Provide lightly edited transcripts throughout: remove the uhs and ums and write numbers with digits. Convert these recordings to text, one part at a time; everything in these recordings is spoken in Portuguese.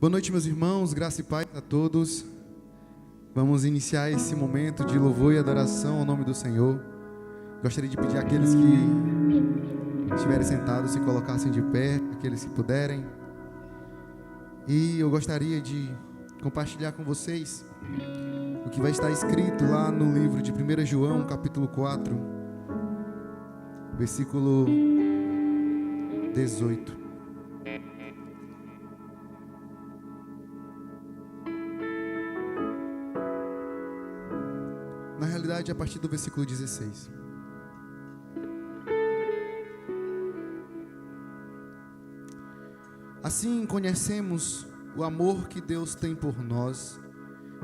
Boa noite, meus irmãos, graça e paz a todos. Vamos iniciar esse momento de louvor e adoração ao nome do Senhor. Gostaria de pedir àqueles que estiverem sentados se colocassem de pé, aqueles que puderem. E eu gostaria de compartilhar com vocês o que vai estar escrito lá no livro de 1 João, capítulo 4, versículo 18. Na realidade, a partir do versículo 16. Assim conhecemos o amor que Deus tem por nós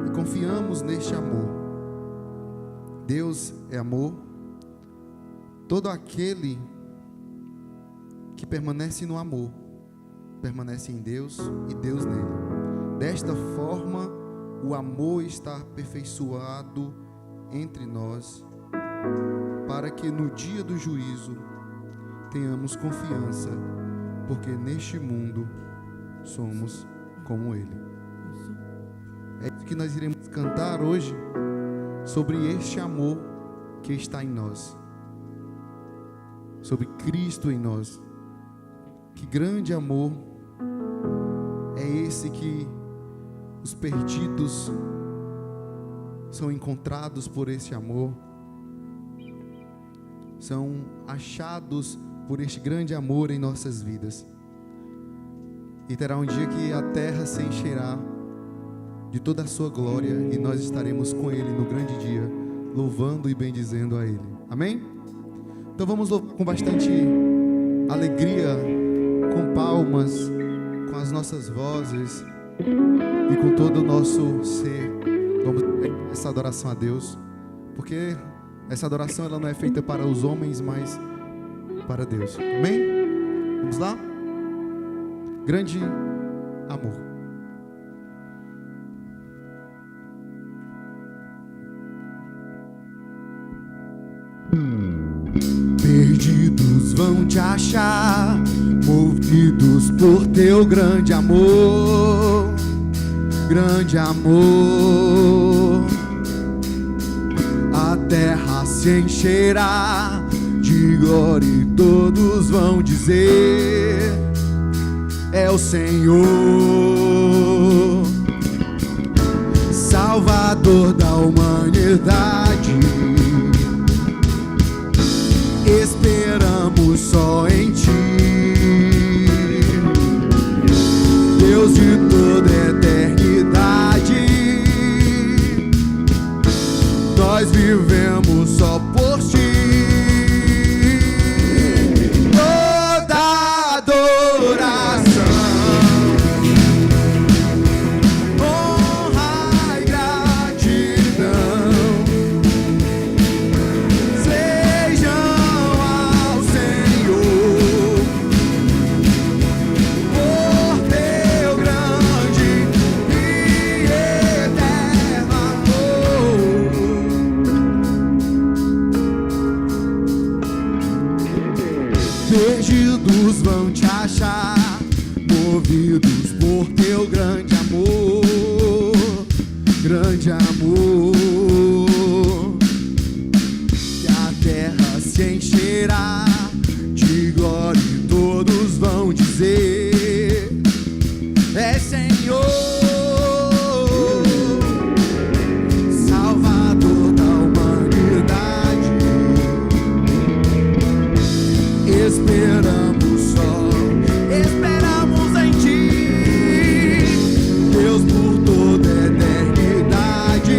e confiamos neste amor. Deus é amor. Todo aquele que permanece no amor permanece em Deus e Deus nele. Desta forma, o amor está aperfeiçoado entre nós, para que no dia do juízo tenhamos confiança, porque neste mundo somos como Ele. É isso que nós iremos cantar hoje, sobre este amor que está em nós, sobre Cristo em nós. Que grande amor é esse que os perdidos são encontrados por esse amor, são achados por este grande amor em nossas vidas. E terá um dia que a terra se encherá de toda a sua glória e nós estaremos com Ele no grande dia, louvando e bendizendo a Ele. Amém? Então vamos louvar com bastante alegria, com palmas, com as nossas vozes e com todo o nosso ser. Vamos fazer essa adoração a Deus, porque essa adoração ela não é feita para os homens, mas para Deus. Amém? Vamos lá? Grande amor. Perdidos vão te achar, movidos por teu grande amor. Grande amor, a terra se encherá de glória e todos vão dizer: é o Senhor, Salvador da humanidade. Esperamos só em Ti, Deus de toda eternidade. Nós vivemos só por Ti. Toda adoração, honra e gratidão sejam ao Senhor por teu grande e eterno amor. Perdidos vão te achar, movidos por teu grande amor. Grande amor, que a terra se encherá de glória e todos vão dizer: é Senhor, Salvador da humanidade. Esperamos em Ti, Deus por toda eternidade.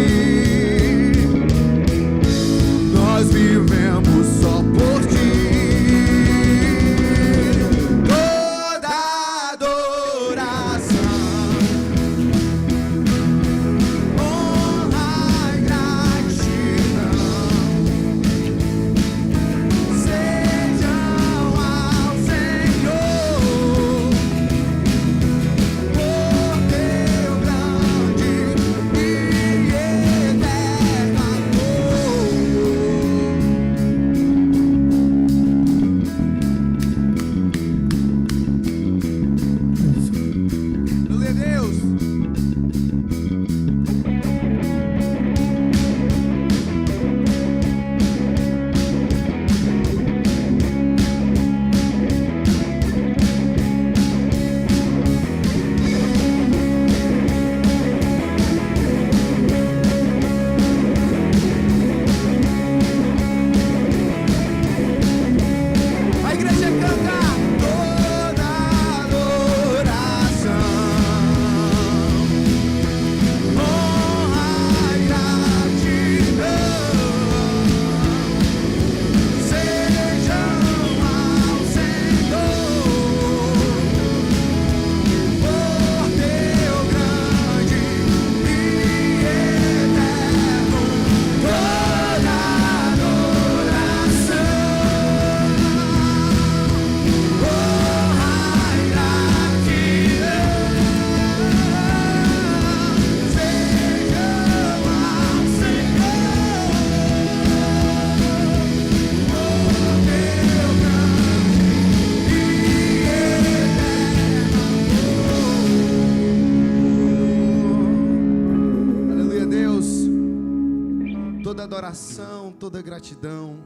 adoração, toda gratidão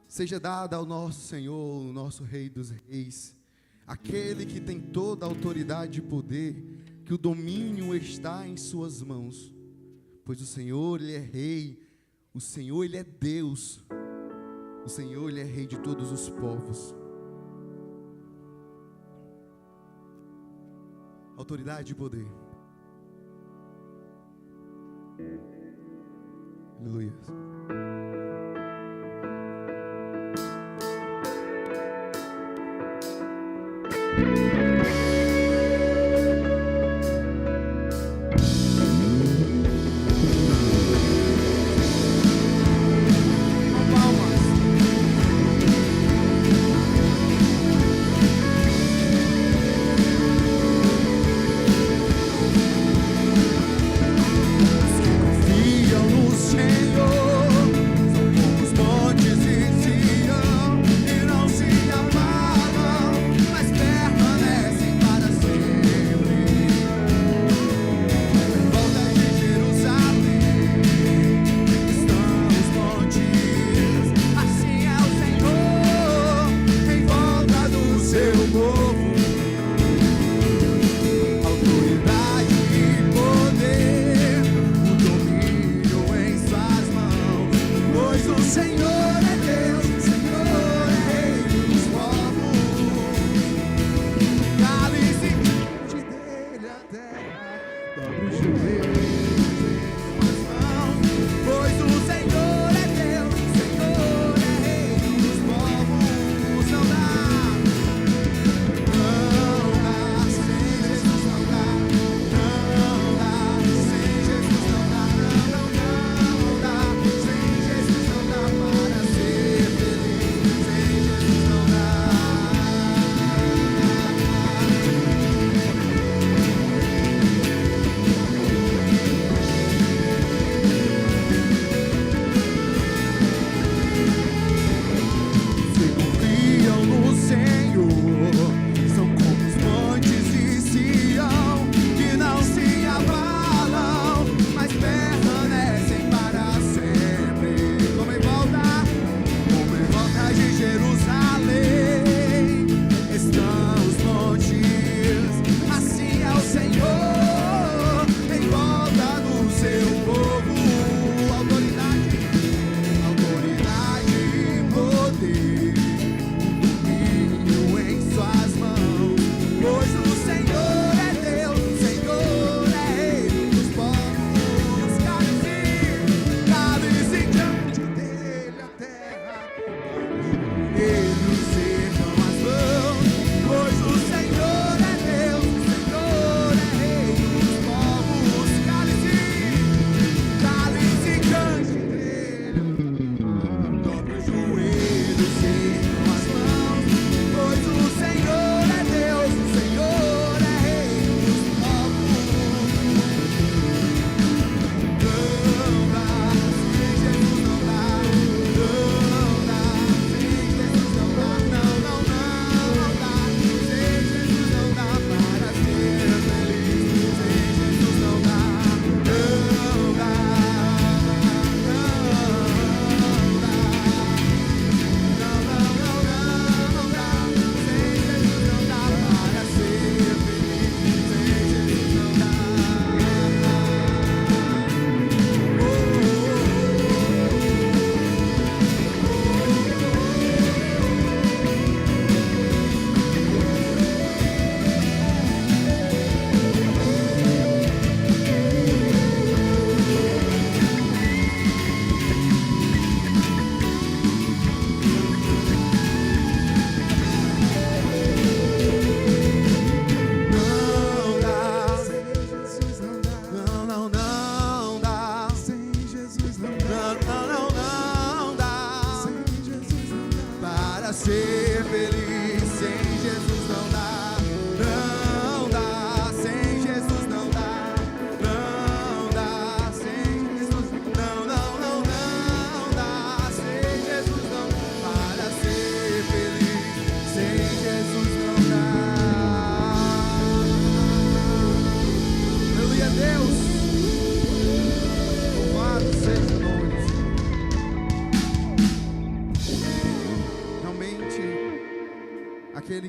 seja dada ao nosso Senhor, o nosso Rei dos Reis, aquele que tem toda a autoridade e poder, que o domínio está em suas mãos, pois o Senhor, Ele é Rei, o Senhor, Ele é Deus, o Senhor, Ele é Rei de todos os povos. Autoridade e poder. Aleluia. Permanece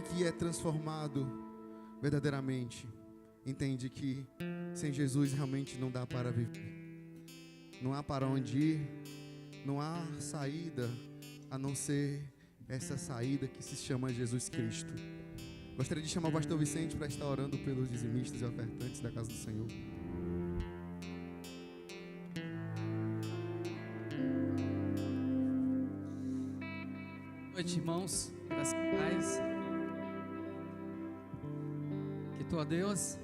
que é transformado verdadeiramente entende que sem Jesus realmente não dá para viver. Não há para onde ir, não há saída a não ser essa saída que se chama Jesus Cristo. Gostaria de chamar o pastor Vicente para estar orando pelos dizimistas e ofertantes da casa do Senhor. Boa noite, irmãos. Graças a Deus. Que tu, ó Deus,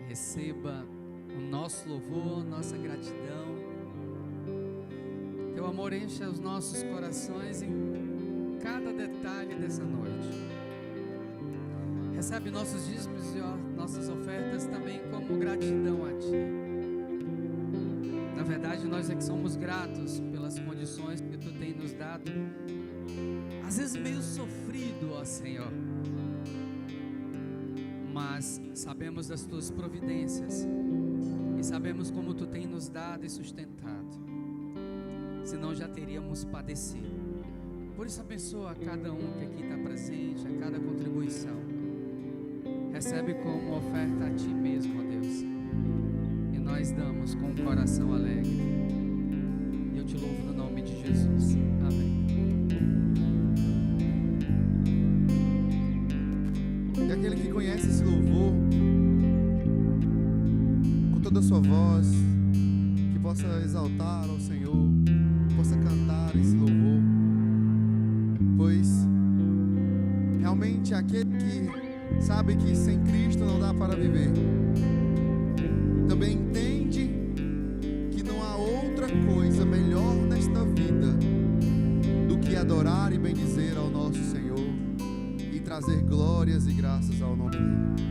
receba o nosso louvor, nossa gratidão. Teu amor encha os nossos corações em cada detalhe dessa noite. Recebe nossos dízimos e nossas ofertas também como gratidão a Ti. Na verdade, nós é que somos gratos pelas condições que Tu tem nos dado, às vezes meio sofrido, ó Senhor, mas sabemos das Tuas providências e sabemos como Tu tem nos dado e sustentado, senão já teríamos padecido. Por isso abençoa a cada um que aqui está presente, a cada contribuição. Recebe como oferta a Ti mesmo, ó Deus, e nós damos com o coração alegre. E eu Te louvo no nome de Jesus. Amém. E aquele que conhece esse louvor com toda a sua voz, que possa exaltar ao Senhor, possa cantar esse louvor, pois realmente aquele que sabe que sem Cristo não dá para viver, também entende que não há outra coisa melhor nesta vida do que adorar e bendizer ao nosso Senhor e trazer glórias e graças ao nome dele.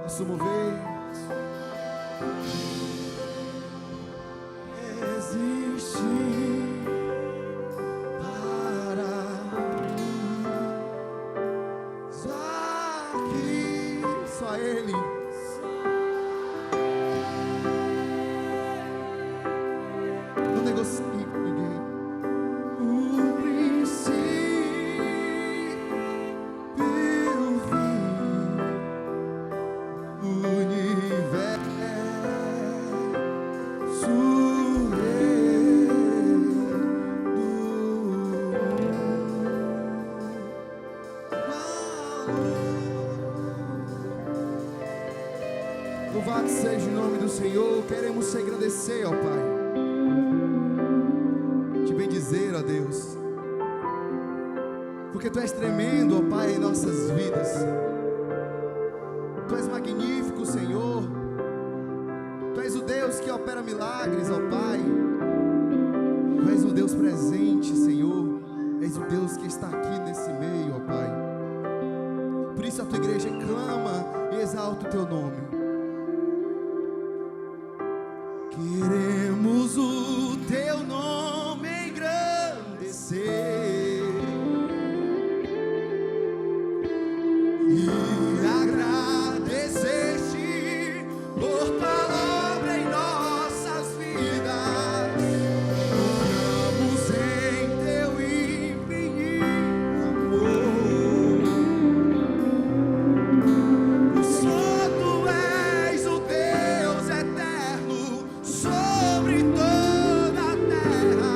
Posso mover. Existe para mim, só aqui, só Ele. Não negocie com ninguém. O princípio e o fim, o universo louvado seja o nome do Senhor. Queremos te agradecer, ó Pai, te bendizer, ó Deus, porque Tu és tremendo, ó Pai, em nossas vidas. Tu és magnífico, Senhor. Tu és o Deus que opera milagres, ó Pai. Tu és o Deus presente, Senhor. És o Deus que está aqui nesse meio, ó Pai. Por isso a Tua igreja clama e exalta o Teu nome. Queremos o Teu nome engrandecer e agradecer-te por Tua obra em nossas vidas. Confiamos em Teu infinito amor. Só Tu és o Deus eterno sobre toda a terra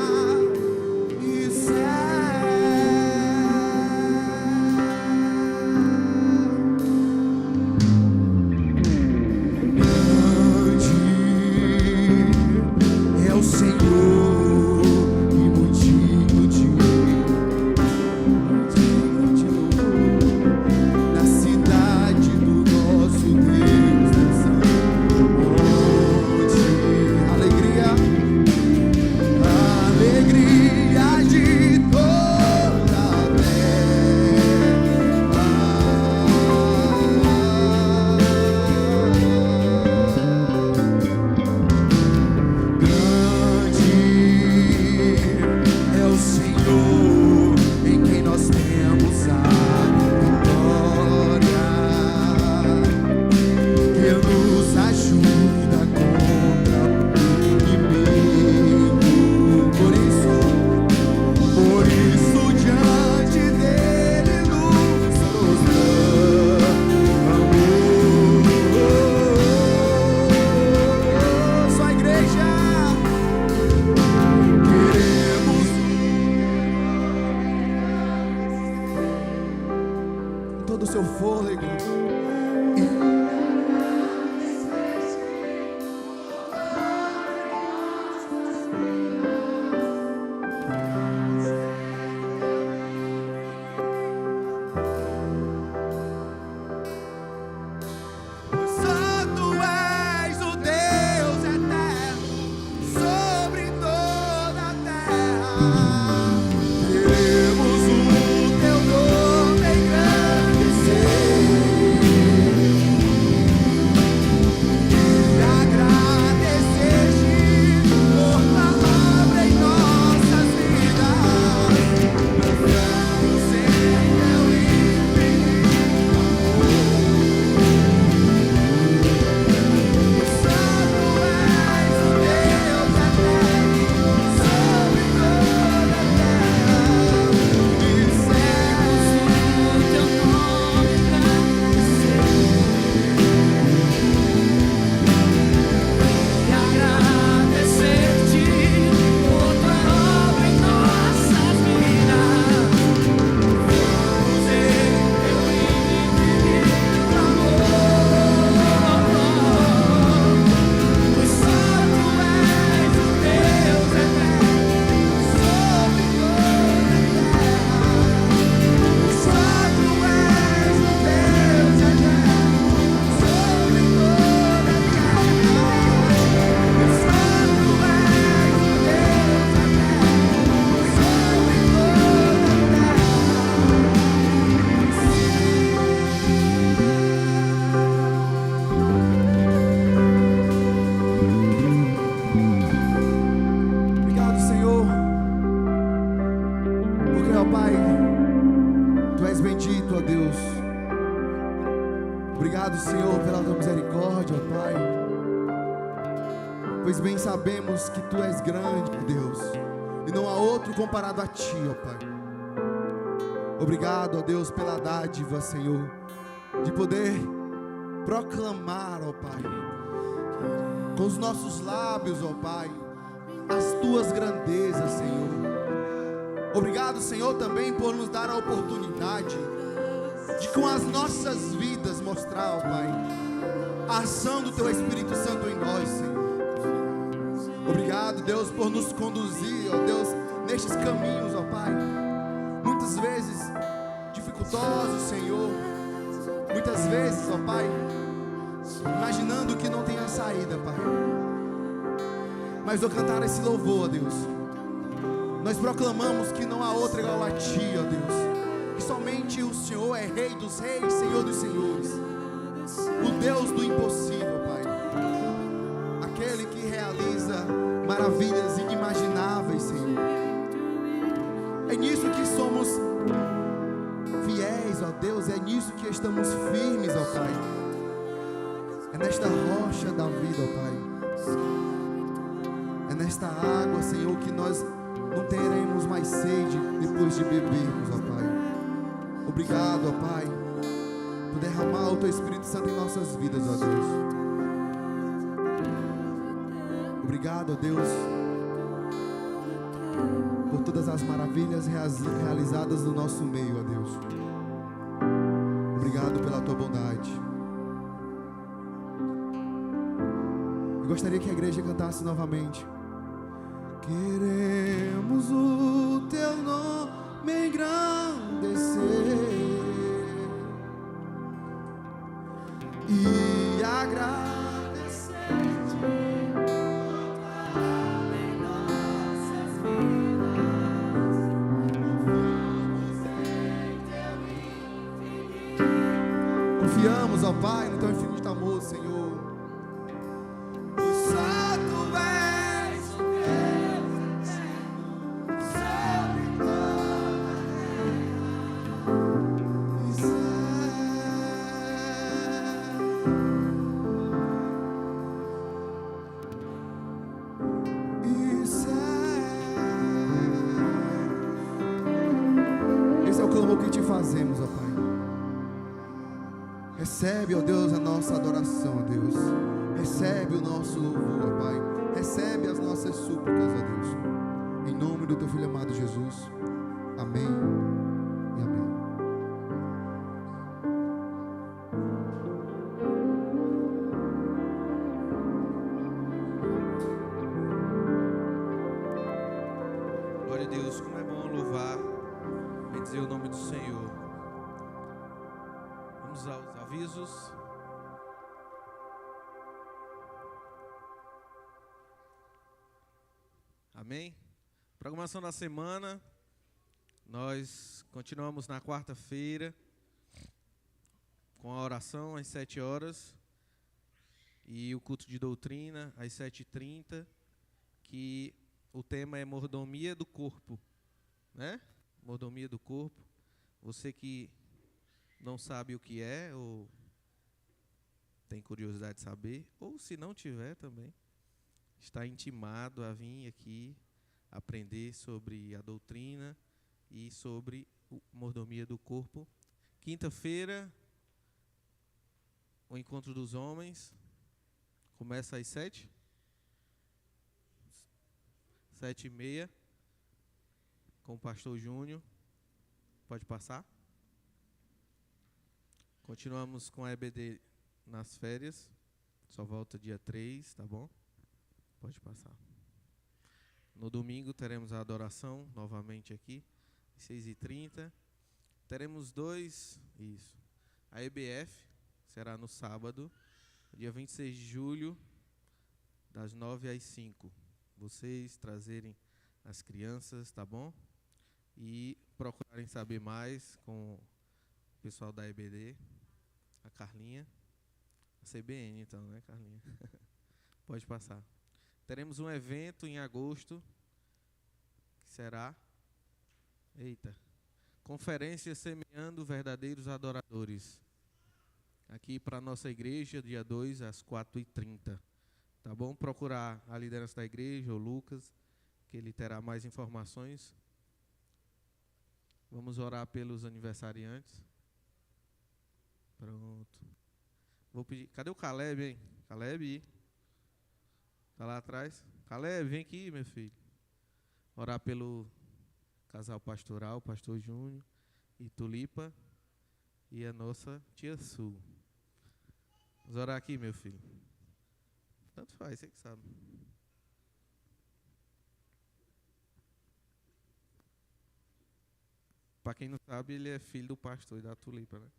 e céu. Grande é o Senhor e muito na cidade do nosso Deus, onde alegria de toda a terra. Grande é o Senhor em quem nós temos a glória, que nos ajuda contra o inimigo. Por isso diante dele nos prostramos. Só a igreja queremos com todo o seu fôlego. Santo és o Deus eterno sobre toda a terra. Queremos o Teu nome engrandecer Pai, Tu és bendito, ó Deus. Obrigado, Senhor, pela Tua misericórdia, ó Pai. Pois bem sabemos que Tu és grande, Deus, e não há outro comparado a Ti, ó Pai. Obrigado, ó Deus, pela dádiva, Senhor, de poder proclamar, ó Pai, com os nossos lábios, ó Pai, as Tuas grandezas, Senhor. Obrigado, Senhor, também por nos dar a oportunidade de com as nossas vidas mostrar, ó Pai, a ação do Teu Espírito Santo em nós, Senhor. Obrigado, Deus, por nos conduzir, ó Deus, nestes caminhos, ó Pai, muitas vezes dificultosos, Senhor, muitas vezes, ó Pai, imaginando que não tenha saída, Pai. Mas ao cantar esse louvor, ó Deus, nós proclamamos que não há outro igual a Ti, ó Deus, que somente o Senhor é Rei dos Reis, Senhor dos Senhores, o Deus do impossível, Pai, aquele que realiza maravilhas inimagináveis, Senhor. É nisso que somos fiéis, ó Deus, é nisso que estamos firmes, ó Pai. É nesta rocha da vida, ó Pai. É nesta água, Senhor, que nós não teremos mais sede depois de bebermos, ó Pai. Obrigado, ó Pai, por derramar o Teu Espírito Santo em nossas vidas, ó Deus. Obrigado, ó Deus, por todas as maravilhas realizadas no nosso meio, ó Deus. Obrigado pela Tua bondade. Eu gostaria que a igreja cantasse novamente. Queremos o Teu nome engrandecer e agradecer em nossas vidas. Confiamos, ó Pai, no Teu infinito amor, Senhor. Fazemos, ó Pai. Recebe, ó Deus, a nossa adoração, ó Deus. Recebe o nosso louvor, ó Pai. Recebe as nossas súplicas, ó Deus. Em nome do Teu Filho amado Jesus. Amém e amém. Glória a Deus, como é bom louvar, bendizer o nome do Senhor. Vamos aos avisos. Amém? Programação da semana. Nós continuamos na quarta-feira com a oração às 7 horas e o culto de doutrina às 7h30, que o tema é mordomia do corpo, né? Mordomia do corpo. Você que não sabe o que é, ou tem curiosidade de saber, ou se não tiver também, está intimado a vir aqui aprender sobre a doutrina e sobre a mordomia do corpo. Quinta-feira, o encontro dos homens começa às 7h30, com o pastor Júnior. Pode passar. Continuamos com a EBD nas férias. Só volta dia 3, tá bom? Pode passar. No domingo teremos a adoração novamente aqui, 6h30. Teremos a EBF será no sábado, dia 26 de julho, das 9 às 5. Vocês trazerem as crianças, tá bom? E procurarem saber mais com o pessoal da EBD, a Carlinha, a CBN então, né, Carlinha? Pode passar. Teremos um evento em agosto, que será, Conferência Semeando Verdadeiros Adoradores. Aqui para a nossa igreja, dia 2, às 4h30. Tá bom? Procurar a liderança da igreja, o Lucas, que ele terá mais informações. Vamos orar pelos aniversariantes. Pronto. Vou pedir. Cadê o Caleb, hein? Caleb? Tá lá atrás? Caleb, vem aqui, meu filho. Orar pelo casal pastoral, pastor Júnior e Tulipa e a nossa tia Su. Vamos orar aqui, meu filho. Tanto faz, você que sabe. Para quem não sabe, ele é filho do pastor e da Tulipa, né?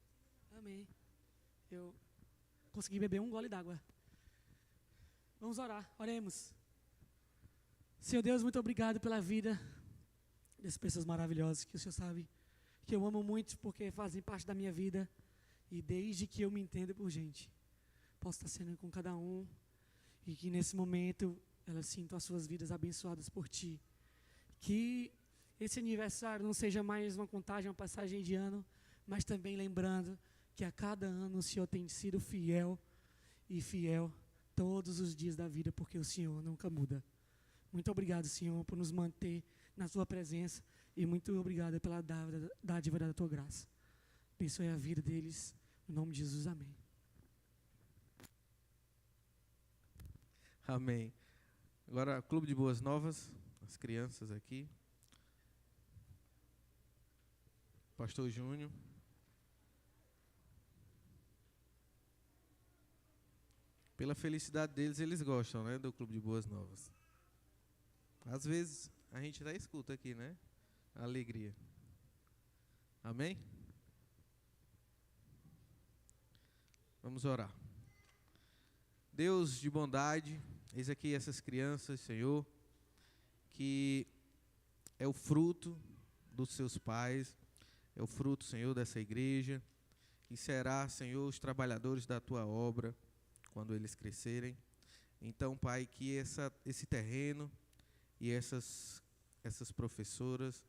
Amém. Eu consegui beber um gole d'água. Vamos orar, oremos. Senhor Deus, muito obrigado pela vida dessas pessoas maravilhosas que o Senhor sabe que eu amo muito porque fazem parte da minha vida e desde que eu me entendo por gente, posso estar sendo com cada um e que nesse momento elas sintam as suas vidas abençoadas por Ti. Que esse aniversário não seja mais uma contagem, uma passagem de ano, mas também lembrando que a cada ano o Senhor tem sido fiel e fiel todos os dias da vida, porque o Senhor nunca muda. Muito obrigado, Senhor, por nos manter na Sua presença e muito obrigado pela dádiva da Tua graça. Abençoe a vida deles, no nome de Jesus, amém. Amém. Agora, Clube de Boas Novas, as crianças aqui. Pastor Júnior. Pela felicidade deles, eles gostam, né, do Clube de Boas Novas. Às vezes, a gente até escuta aqui, né? A alegria. Amém? Vamos orar. Deus de bondade, eis aqui essas crianças, Senhor, que é o fruto dos seus pais, é o fruto, Senhor, dessa igreja, e será, Senhor, os trabalhadores da Tua obra, quando eles crescerem. Então, Pai, que esse terreno e essas professoras,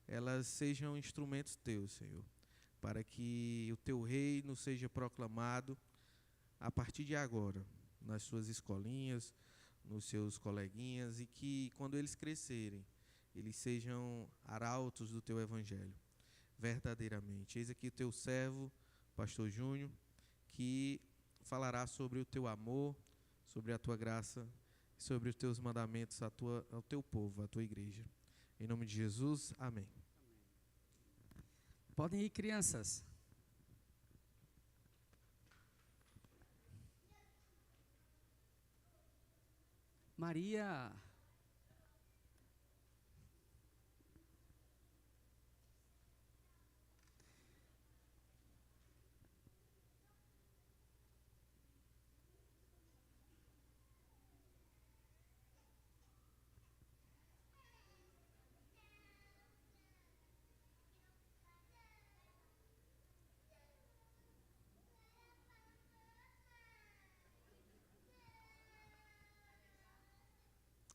elas sejam instrumentos Teus, Senhor, para que o Teu reino seja proclamado a partir de agora, nas suas escolinhas, nos seus coleguinhas, e que quando eles crescerem, eles sejam arautos do Teu evangelho, verdadeiramente. Eis aqui o Teu servo, pastor Júnior, que falará sobre o Teu amor, sobre a Tua graça, sobre os Teus mandamentos ao Teu povo, à Tua igreja. Em nome de Jesus, amém. Podem ir, crianças. Maria.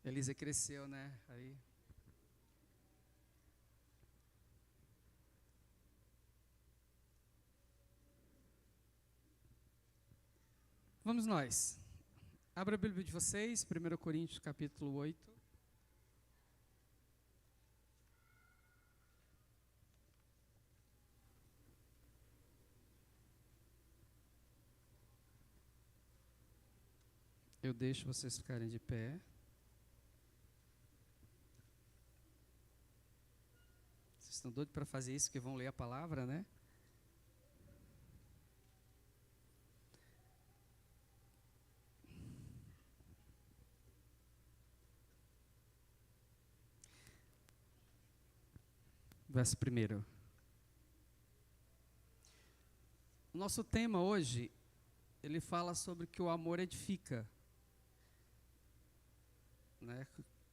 Elisa cresceu, né? Aí. Vamos nós. Abra a Bíblia de vocês, 1 Coríntios capítulo 8. Eu deixo vocês ficarem de pé. Vocês estão doidos para fazer isso, que vão ler a palavra, né? Verso 1. O nosso tema hoje, ele fala sobre que o amor edifica, né?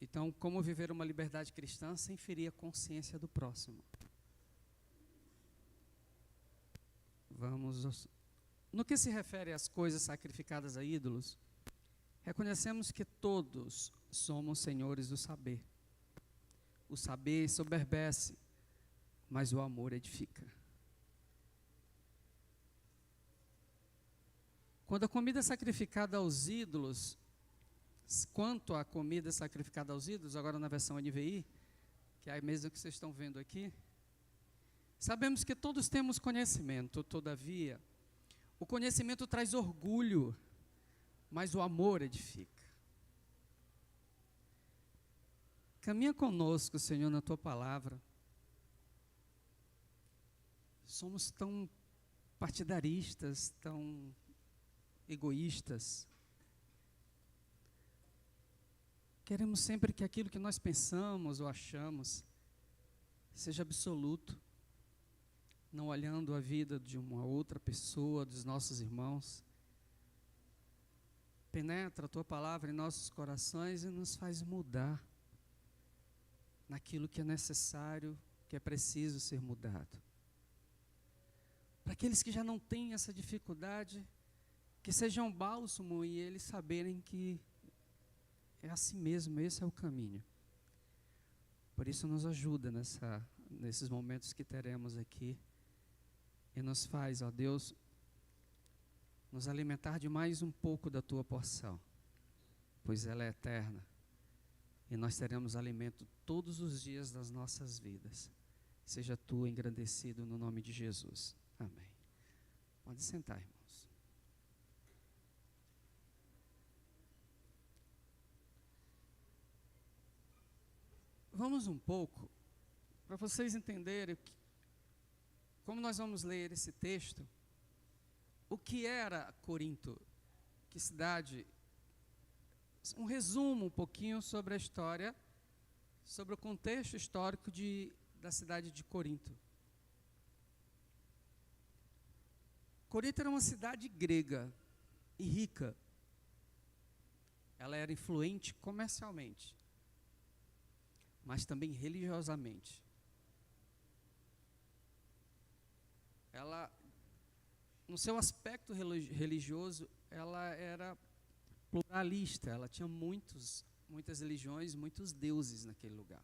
Então, como viver uma liberdade cristã sem ferir a consciência do próximo? Vamos. No que se refere às coisas sacrificadas a ídolos, reconhecemos que todos somos senhores do saber. O saber soberbece, mas o amor edifica. Quando a comida é sacrificada aos ídolos, quanto à comida sacrificada aos ídolos, agora na versão NVI, que é a mesma que vocês estão vendo aqui, sabemos que todos temos conhecimento, todavia, o conhecimento traz orgulho, mas o amor edifica. Caminha conosco, Senhor, na Tua palavra. Somos tão partidaristas, tão egoístas. Queremos sempre que aquilo que nós pensamos ou achamos seja absoluto, não olhando a vida de uma outra pessoa, dos nossos irmãos. Penetra a Tua palavra em nossos corações e nos faz mudar naquilo que é necessário, que é preciso ser mudado. Para aqueles que já não têm essa dificuldade, que seja um bálsamo e eles saberem que é assim mesmo, esse é o caminho. Por isso nos ajuda nesses momentos que teremos aqui e nos faz, ó Deus, nos alimentar de mais um pouco da Tua porção, pois ela é eterna e nós teremos alimento todos os dias das nossas vidas. Seja Tu engrandecido no nome de Jesus. Amém. Pode sentar, irmãos. Vamos um pouco, para vocês entenderem como nós vamos ler esse texto, o que era Corinto, que cidade, um resumo um pouquinho sobre a história, sobre o contexto histórico da cidade de Corinto. Corinto era uma cidade grega e rica. Ela era influente comercialmente, mas também religiosamente. Ela, no seu aspecto religioso, ela era pluralista, ela tinha muitas religiões, muitos deuses naquele lugar.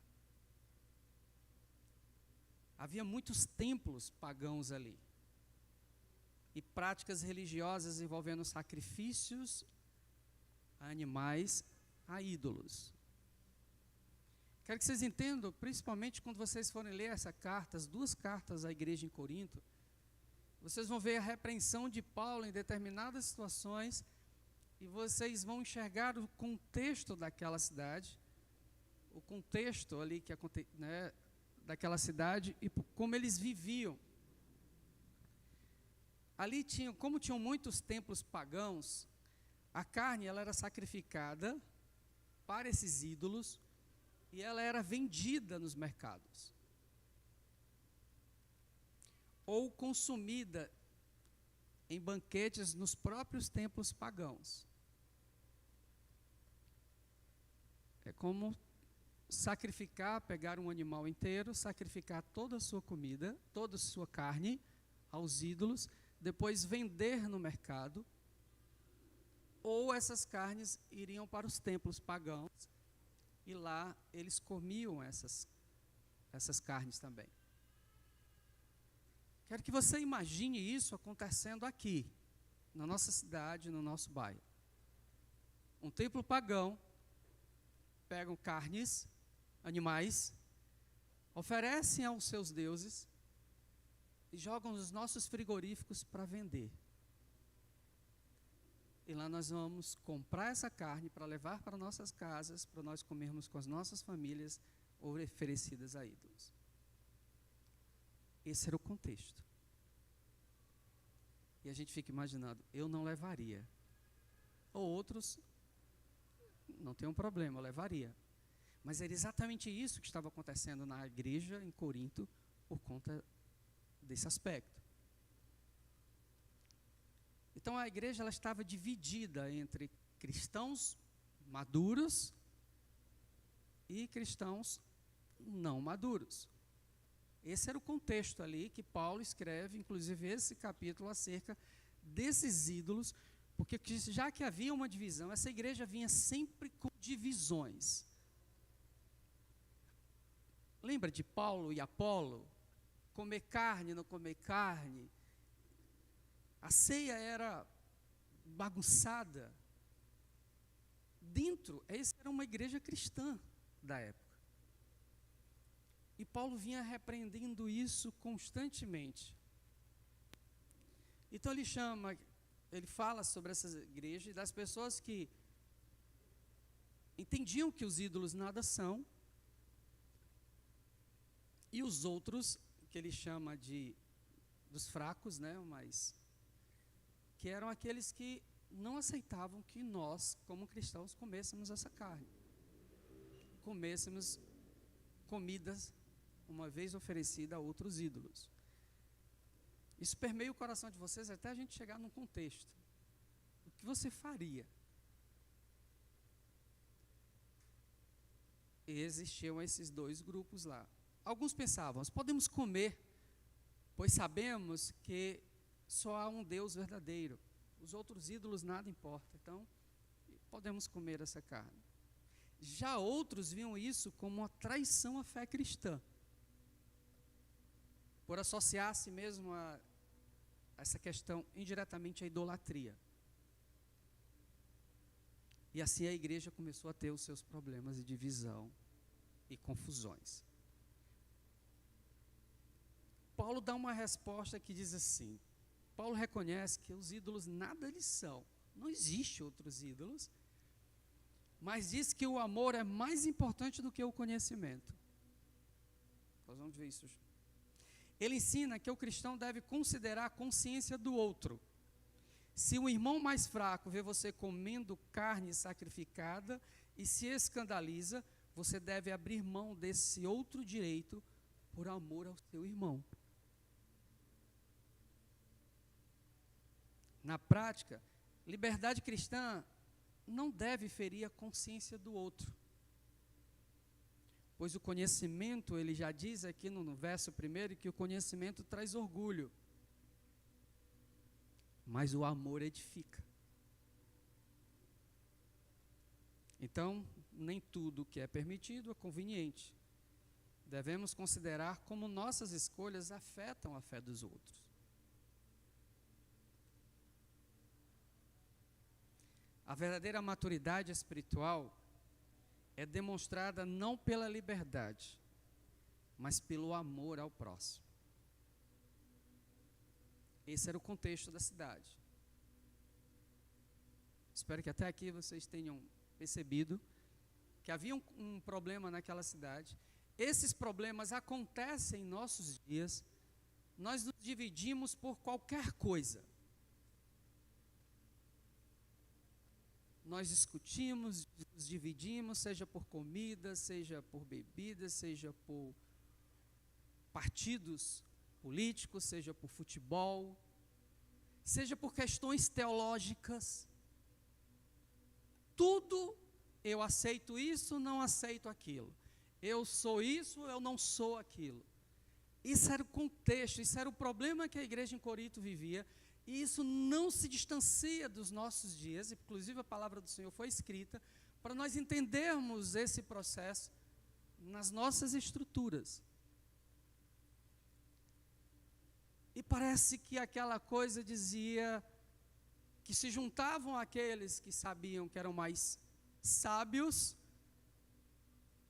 Havia muitos templos pagãos ali, e práticas religiosas envolvendo sacrifícios a animais, a ídolos. Quero que vocês entendam, principalmente quando vocês forem ler essa carta, as duas cartas à igreja em Corinto, vocês vão ver a repreensão de Paulo em determinadas situações e vocês vão enxergar o contexto daquela cidade, o contexto ali daquela cidade e como eles viviam. Ali como tinham muitos templos pagãos, a carne ela era sacrificada para esses ídolos e ela era vendida nos mercados ou consumida em banquetes nos próprios templos pagãos. É como sacrificar, pegar um animal inteiro, sacrificar toda a sua comida, toda a sua carne aos ídolos, depois vender no mercado, ou essas carnes iriam para os templos pagãos e lá eles comiam essas carnes também. Quero que você imagine isso acontecendo aqui, na nossa cidade, no nosso bairro. Um templo pagão, pegam carnes, animais, oferecem aos seus deuses e jogam nos nossos frigoríficos para vender. E lá nós vamos comprar essa carne para levar para nossas casas, para nós comermos com as nossas famílias, oferecidas a ídolos. Esse era o contexto. E a gente fica imaginando, eu não levaria. Ou outros, não tem um problema, eu levaria. Mas era exatamente isso que estava acontecendo na igreja em Corinto, por conta desse aspecto. Então a igreja ela estava dividida entre cristãos maduros e cristãos não maduros. Esse era o contexto ali que Paulo escreve, inclusive esse capítulo acerca desses ídolos, porque já que havia uma divisão, essa igreja vinha sempre com divisões. Lembra de Paulo e Apolo? comer carne, não comer carne. A ceia era bagunçada. Essa era uma igreja cristã da época. E Paulo vinha repreendendo isso constantemente. Então ele fala sobre essas igrejas e das pessoas que entendiam que os ídolos nada são, e os outros, que ele chama dos fracos, né, mas que eram aqueles que não aceitavam que nós, como cristãos, comêssemos essa carne, comêssemos comidas uma vez oferecida a outros ídolos. Isso permeia o coração de vocês até a gente chegar num contexto. O que você faria? E existiam esses dois grupos lá. Alguns pensavam, nós podemos comer, pois sabemos que só há um Deus verdadeiro. Os outros ídolos nada importa, então podemos comer essa carne. Já outros viam isso como uma traição à fé cristã, por associar a si mesmo a essa questão indiretamente à idolatria. E assim a igreja começou a ter os seus problemas de divisão e confusões. Paulo dá uma resposta que diz assim, Paulo reconhece que os ídolos nada eles são, não existe outros ídolos, mas diz que o amor é mais importante do que o conhecimento. Nós vamos ver isso. Ele ensina que o cristão deve considerar a consciência do outro. Se o irmão mais fraco vê você comendo carne sacrificada e se escandaliza, você deve abrir mão desse outro direito por amor ao seu irmão. Na prática, liberdade cristã não deve ferir a consciência do outro. Pois o conhecimento, ele já diz aqui no verso 1, que o conhecimento traz orgulho. Mas o amor edifica. Então, nem tudo que é permitido é conveniente. Devemos considerar como nossas escolhas afetam a fé dos outros. A verdadeira maturidade espiritual é demonstrada não pela liberdade, mas pelo amor ao próximo. Esse era o contexto da cidade. Espero que até aqui vocês tenham percebido que havia um problema naquela cidade. Esses problemas acontecem em nossos dias. Nós nos dividimos por qualquer coisa. Nós discutimos, nos dividimos, seja por comida, seja por bebida, seja por partidos políticos, seja por futebol, seja por questões teológicas. Tudo, eu aceito isso, não aceito aquilo. Eu sou isso, eu não sou aquilo. Isso era o contexto, isso era o problema que a igreja em Corinto vivia. E isso não se distancia dos nossos dias, inclusive a palavra do Senhor foi escrita, para nós entendermos esse processo nas nossas estruturas. E parece que aquela coisa dizia que se juntavam aqueles que sabiam que eram mais sábios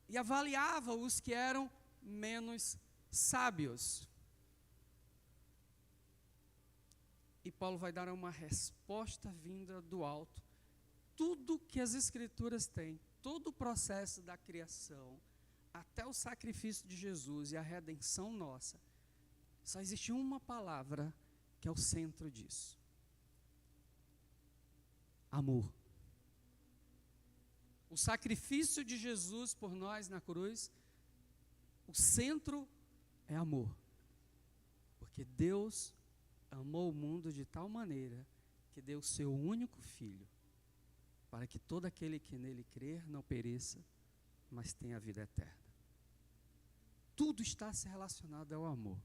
e avaliavam os que eram menos sábios. E Paulo vai dar uma resposta vinda do alto. Tudo que as Escrituras têm, todo o processo da criação, até o sacrifício de Jesus e a redenção nossa, só existe uma palavra que é o centro disso: amor. O sacrifício de Jesus por nós na cruz, o centro é amor. Porque Deus amou o mundo de tal maneira que deu o seu único filho, para que todo aquele que nele crer não pereça, mas tenha a vida eterna. Tudo está se relacionado ao amor.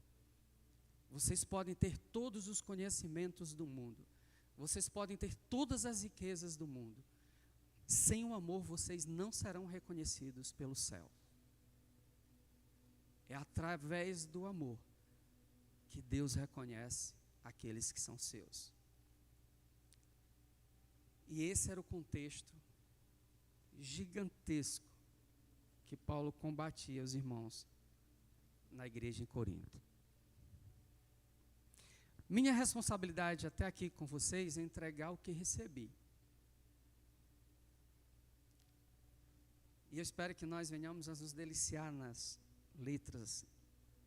Vocês podem ter todos os conhecimentos do mundo, vocês podem ter todas as riquezas do mundo, sem o amor vocês não serão reconhecidos pelo céu. É através do amor que Deus reconhece aqueles que são seus. E esse era o contexto gigantesco que Paulo combatia os irmãos na igreja em Corinto. Minha responsabilidade até aqui com vocês é entregar o que recebi. E eu espero que nós venhamos a nos deliciar nas letras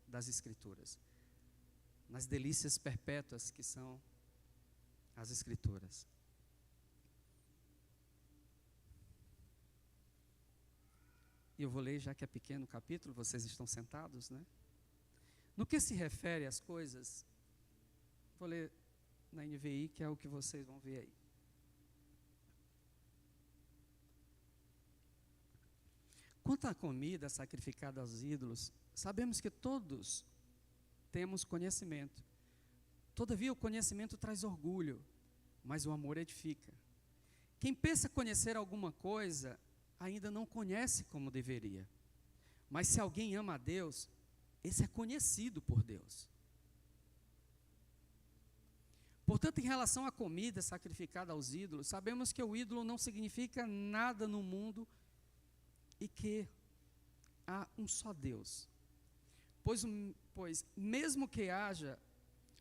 das Escrituras, nas delícias perpétuas que são as Escrituras. E eu vou ler, já que é pequeno o capítulo, vocês estão sentados, né? No que se refere às coisas, vou ler na NVI, que é o que vocês vão ver aí. Quanto à comida sacrificada aos ídolos, sabemos que todos temos conhecimento. Todavia, o conhecimento traz orgulho, mas o amor edifica. Quem pensa conhecer alguma coisa, ainda não conhece como deveria. Mas se alguém ama a Deus, esse é conhecido por Deus. Portanto, em relação à comida sacrificada aos ídolos, sabemos que o ídolo não significa nada no mundo e que há um só Deus. Pois mesmo que haja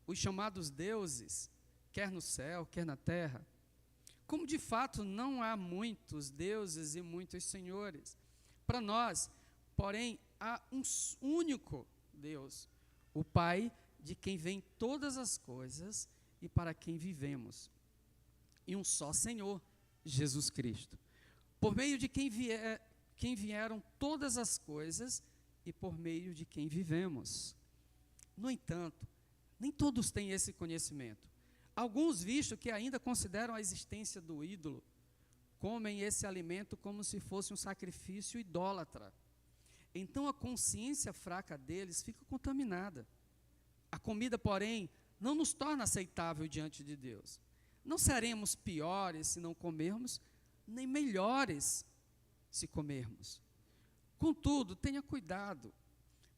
os chamados deuses, quer no céu, quer na terra, como de fato não há muitos deuses e muitos senhores, para nós, porém, há um único Deus, o Pai, de quem vêm todas as coisas e para quem vivemos, e um só Senhor, Jesus Cristo, por meio de quem vieram todas as coisas e por meio de quem vivemos. No entanto, nem todos têm esse conhecimento. Alguns, visto que ainda consideram a existência do ídolo, comem esse alimento como se fosse um sacrifício idólatra. Então a consciência fraca deles fica contaminada. A comida, porém, não nos torna aceitável diante de Deus. Não seremos piores se não comermos, nem melhores se comermos. Contudo, tenha cuidado,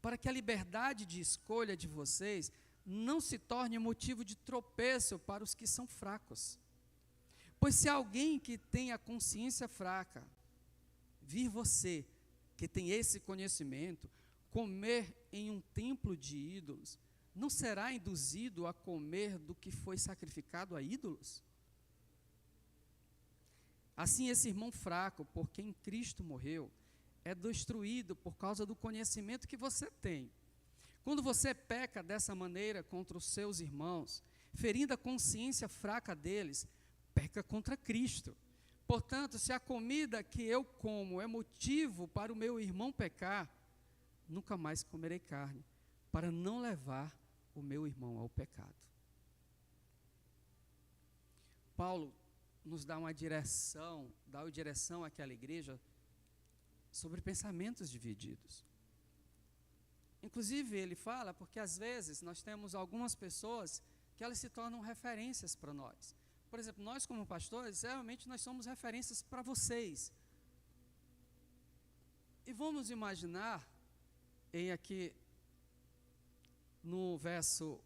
para que a liberdade de escolha de vocês não se torne motivo de tropeço para os que são fracos. Pois se alguém que tem a consciência fraca vir você, que tem esse conhecimento, comer em um templo de ídolos, não será induzido a comer do que foi sacrificado a ídolos? Assim, esse irmão fraco, por quem Cristo morreu, é destruído por causa do conhecimento que você tem. Quando você peca dessa maneira contra os seus irmãos, ferindo a consciência fraca deles, peca contra Cristo. Portanto, se a comida que eu como é motivo para o meu irmão pecar, nunca mais comerei carne, para não levar o meu irmão ao pecado. Paulo nos dá uma direção, àquela igreja sobre pensamentos divididos. Inclusive, ele fala, porque às vezes nós temos algumas pessoas que elas se tornam referências para nós. Por exemplo, nós como pastores, realmente nós somos referências para vocês. E vamos imaginar, aqui no verso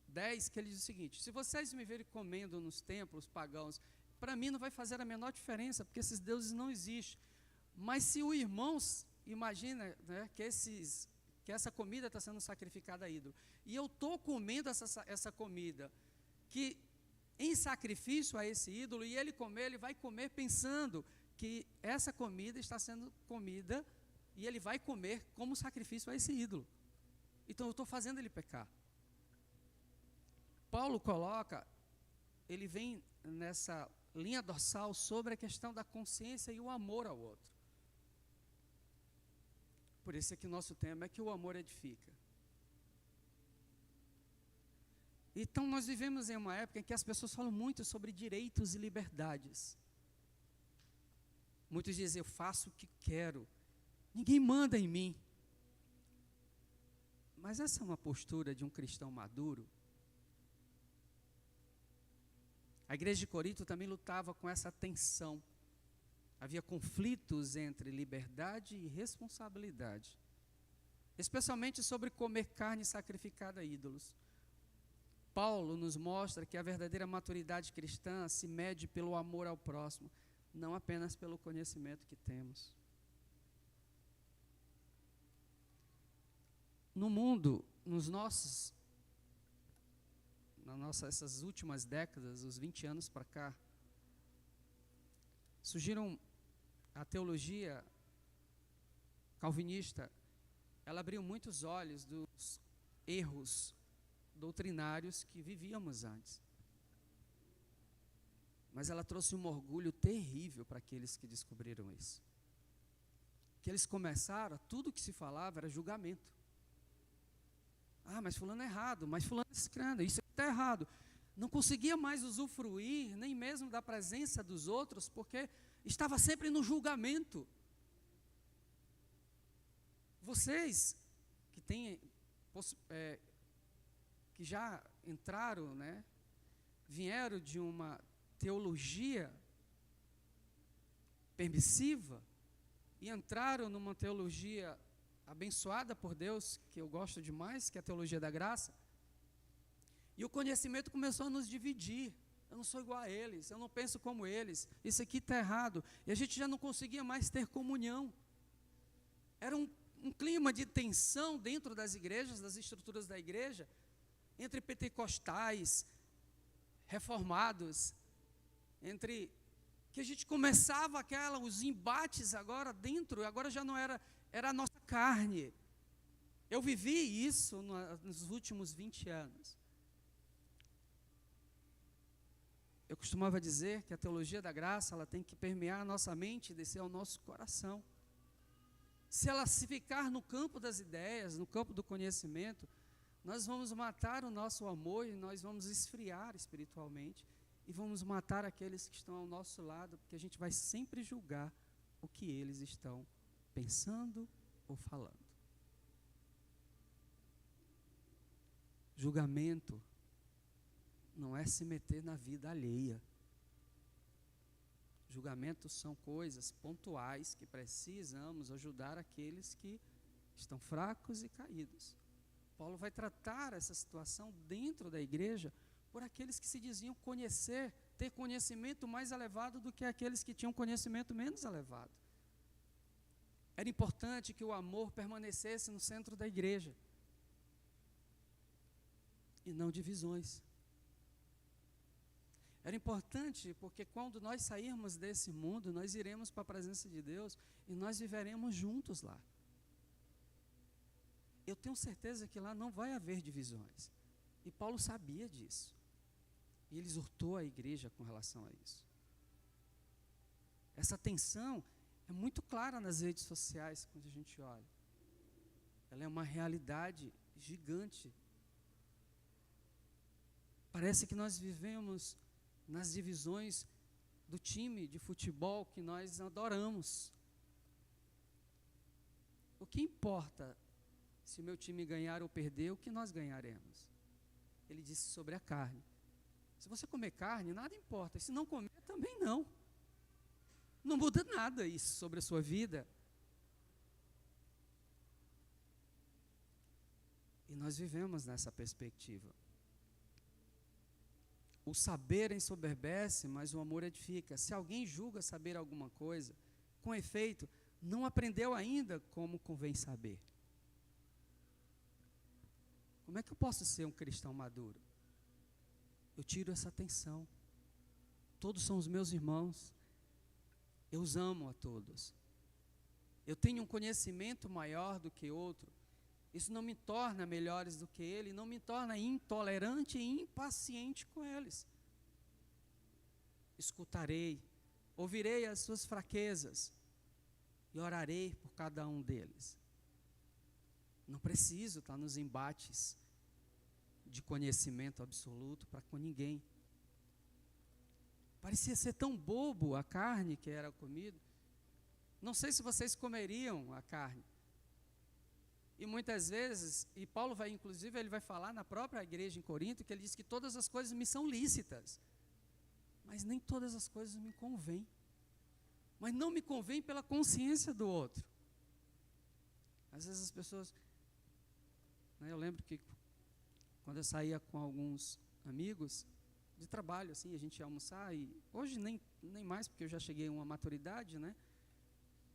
10, que ele diz o seguinte: se vocês me verem comendo nos templos pagãos, para mim não vai fazer a menor diferença, porque esses deuses não existem. Mas se o irmão imagina, né, que essa comida está sendo sacrificada a ídolo, e eu estou comendo essa comida, que em sacrifício a esse ídolo, e ele vai comer pensando que essa comida está sendo comida, e ele vai comer como sacrifício a esse ídolo. Então eu estou fazendo ele pecar. Paulo ele vem nessa linha dorsal sobre a questão da consciência e o amor ao outro. Por isso é que o nosso tema é que o amor edifica. Então nós vivemos em uma época em que as pessoas falam muito sobre direitos e liberdades. Muitos dizem, eu faço o que quero, ninguém manda em mim. Mas essa é uma postura de um cristão maduro? A igreja de Corinto também lutava com essa tensão. Havia conflitos entre liberdade e responsabilidade, especialmente sobre comer carne sacrificada a ídolos. Paulo nos mostra que a verdadeira maturidade cristã se mede pelo amor ao próximo, não apenas pelo conhecimento que temos. No mundo, essas últimas décadas, os 20 anos para cá, surgiram a teologia calvinista. Ela abriu muitos olhos dos erros doutrinários que vivíamos antes. Mas ela trouxe um orgulho terrível para aqueles que descobriram isso. Que eles começaram, tudo que se falava era julgamento. Ah, mas fulano é errado, mas fulano é escrando, isso está errado. Não conseguia mais usufruir, nem mesmo da presença dos outros, porque estava sempre no julgamento. Vocês que têm, que já entraram, né, vieram de uma teologia permissiva e entraram numa teologia abençoada por Deus, que eu gosto demais, que é a teologia da graça, e o conhecimento começou a nos dividir. Eu não sou igual a eles, eu não penso como eles, isso aqui está errado, e a gente já não conseguia mais ter comunhão. Era um clima de tensão dentro das igrejas, das estruturas da igreja, entre pentecostais, reformados, entre que a gente começava os embates agora dentro, agora já não era a nossa carne. Eu vivi isso nos últimos 20 anos. Eu costumava dizer que a teologia da graça, ela tem que permear a nossa mente e descer ao nosso coração. Se ela se ficar no campo das ideias, no campo do conhecimento, nós vamos matar o nosso amor e nós vamos esfriar espiritualmente e vamos matar aqueles que estão ao nosso lado, porque a gente vai sempre julgar o que eles estão pensando ou falando. Julgamento não é se meter na vida alheia. Julgamentos são coisas pontuais que precisamos ajudar aqueles que estão fracos e caídos. Paulo vai tratar essa situação dentro da igreja por aqueles que se diziam conhecer, ter conhecimento mais elevado do que aqueles que tinham conhecimento menos elevado. Era importante que o amor permanecesse no centro da igreja e não divisões. Era importante porque quando nós sairmos desse mundo, nós iremos para a presença de Deus e nós viveremos juntos lá. Eu tenho certeza que lá não vai haver divisões. E Paulo sabia disso. E ele exortou a igreja com relação a isso. Essa tensão é muito clara nas redes sociais quando a gente olha. Ela é uma realidade gigante. Parece que nós vivemos nas divisões do time de futebol que nós adoramos. O que importa se o meu time ganhar ou perder, o que nós ganharemos? Ele disse sobre a carne. Se você comer carne, nada importa. Se não comer, também não. Não muda nada isso sobre a sua vida. E nós vivemos nessa perspectiva. O saber ensoberbece, mas o amor edifica. Se alguém julga saber alguma coisa, com efeito, não aprendeu ainda como convém saber. Como é que eu posso ser um cristão maduro? Eu tiro essa tensão. Todos são os meus irmãos. Eu os amo a todos. Eu tenho um conhecimento maior do que outro. Isso não me torna melhores do que ele, não me torna intolerante e impaciente com eles. Escutarei, ouvirei as suas fraquezas e orarei por cada um deles. Não preciso estar nos embates de conhecimento absoluto para com ninguém. Parecia ser tão bobo a carne que era comida. Não sei se vocês comeriam a carne. E muitas vezes, e Paulo vai, inclusive, ele vai falar na própria igreja em Corinto, que ele diz que todas as coisas me são lícitas, mas nem todas as coisas me convêm. Mas não me convém pela consciência do outro. Às vezes as pessoas, né, eu lembro que quando eu saía com alguns amigos de trabalho, assim, a gente ia almoçar, e hoje nem mais, porque eu já cheguei a uma maturidade, né?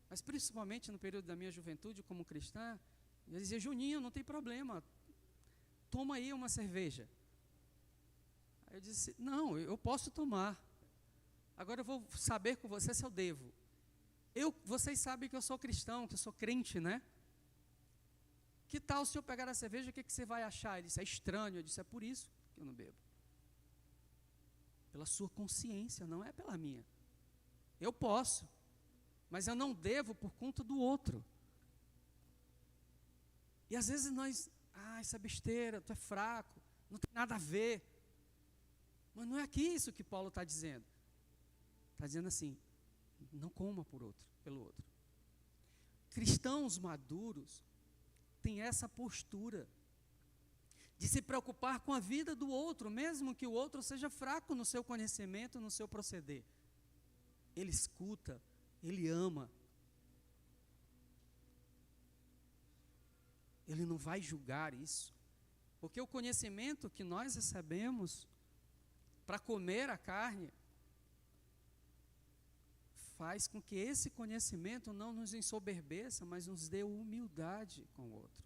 Mas principalmente no período da minha juventude como cristã, eu dizia: Juninho, não tem problema, toma aí uma cerveja. Aí eu disse: não, eu posso tomar, agora eu vou saber com você se eu devo. Vocês sabem que eu sou cristão, que eu sou crente, né? Que tal se eu pegar a cerveja, o que você vai achar? Ele disse: é estranho. Eu disse: é por isso que eu não bebo. Pela sua consciência, não é pela minha. Eu posso, mas eu não devo por conta do outro. E às vezes nós, isso é besteira, tu é fraco, não tem nada a ver. Mas não é aqui isso que Paulo está dizendo. Está dizendo assim: não coma pelo outro. Cristãos maduros têm essa postura de se preocupar com a vida do outro, mesmo que o outro seja fraco no seu conhecimento, no seu proceder. Ele escuta, ele ama. Ele não vai julgar isso, porque o conhecimento que nós recebemos para comer a carne faz com que esse conhecimento não nos ensoberbeça, mas nos dê humildade com o outro.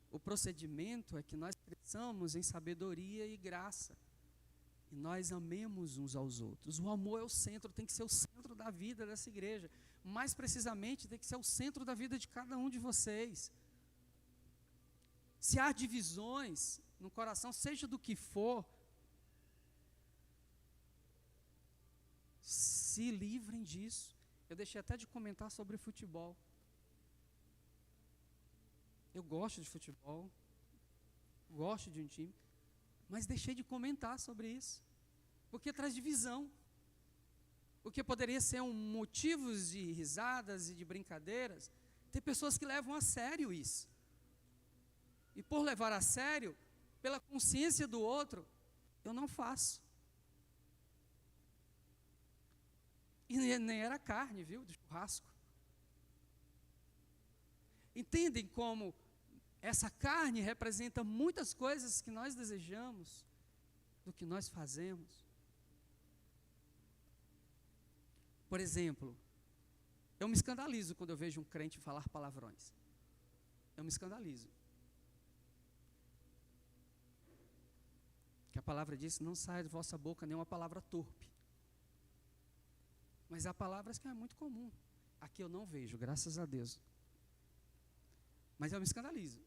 O procedimento é que nós cresçamos em sabedoria e graça, e nós amemos uns aos outros. O amor é o centro, tem que ser o centro da vida dessa igreja. Mais precisamente, tem que ser o centro da vida de cada um de vocês. Se há divisões no coração, seja do que for, se livrem disso. Eu deixei até de comentar sobre futebol. Eu gosto de futebol, gosto de um time, mas deixei de comentar sobre isso, porque traz divisão. Porque poderia ser motivos de risadas e de brincadeiras, tem pessoas que levam a sério isso. E por levar a sério, pela consciência do outro, eu não faço. E nem era carne, viu, de churrasco. Entendem como essa carne representa muitas coisas que nós desejamos, do que nós fazemos? Por exemplo, eu me escandalizo quando eu vejo um crente falar palavrões. Eu me escandalizo. Que a palavra diz: não saia de vossa boca nenhuma palavra torpe. Mas há palavras que é muito comum. Aqui eu não vejo, graças a Deus. Mas eu me escandalizo.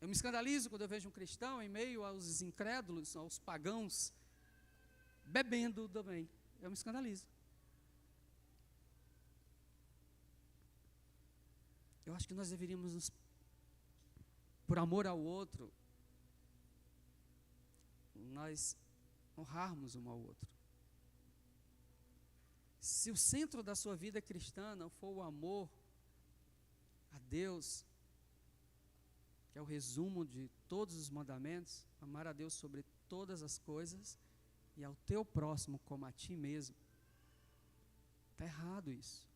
Eu me escandalizo quando eu vejo um cristão em meio aos incrédulos, aos pagãos, bebendo também. Eu me escandalizo. Eu acho que nós deveríamos, por amor ao outro, nós honrarmos um ao outro. Se o centro da sua vida cristã não for o amor a Deus, que é o resumo de todos os mandamentos, amar a Deus sobre todas as coisas e ao teu próximo como a ti mesmo, está errado isso.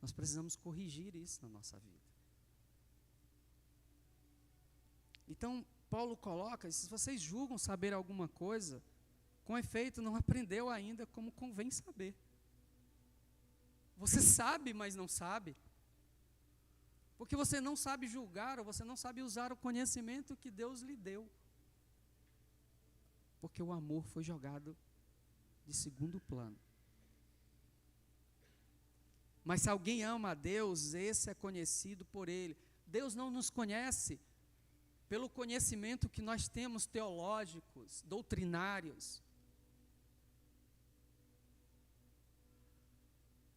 Nós precisamos corrigir isso na nossa vida. Então, Paulo coloca: se vocês julgam saber alguma coisa, com efeito não aprendeu ainda como convém saber. Você sabe, mas não sabe. Porque você não sabe julgar, ou você não sabe usar o conhecimento que Deus lhe deu. Porque o amor foi jogado de segundo plano. Mas se alguém ama a Deus, esse é conhecido por Ele. Deus não nos conhece pelo conhecimento que nós temos teológicos, doutrinários.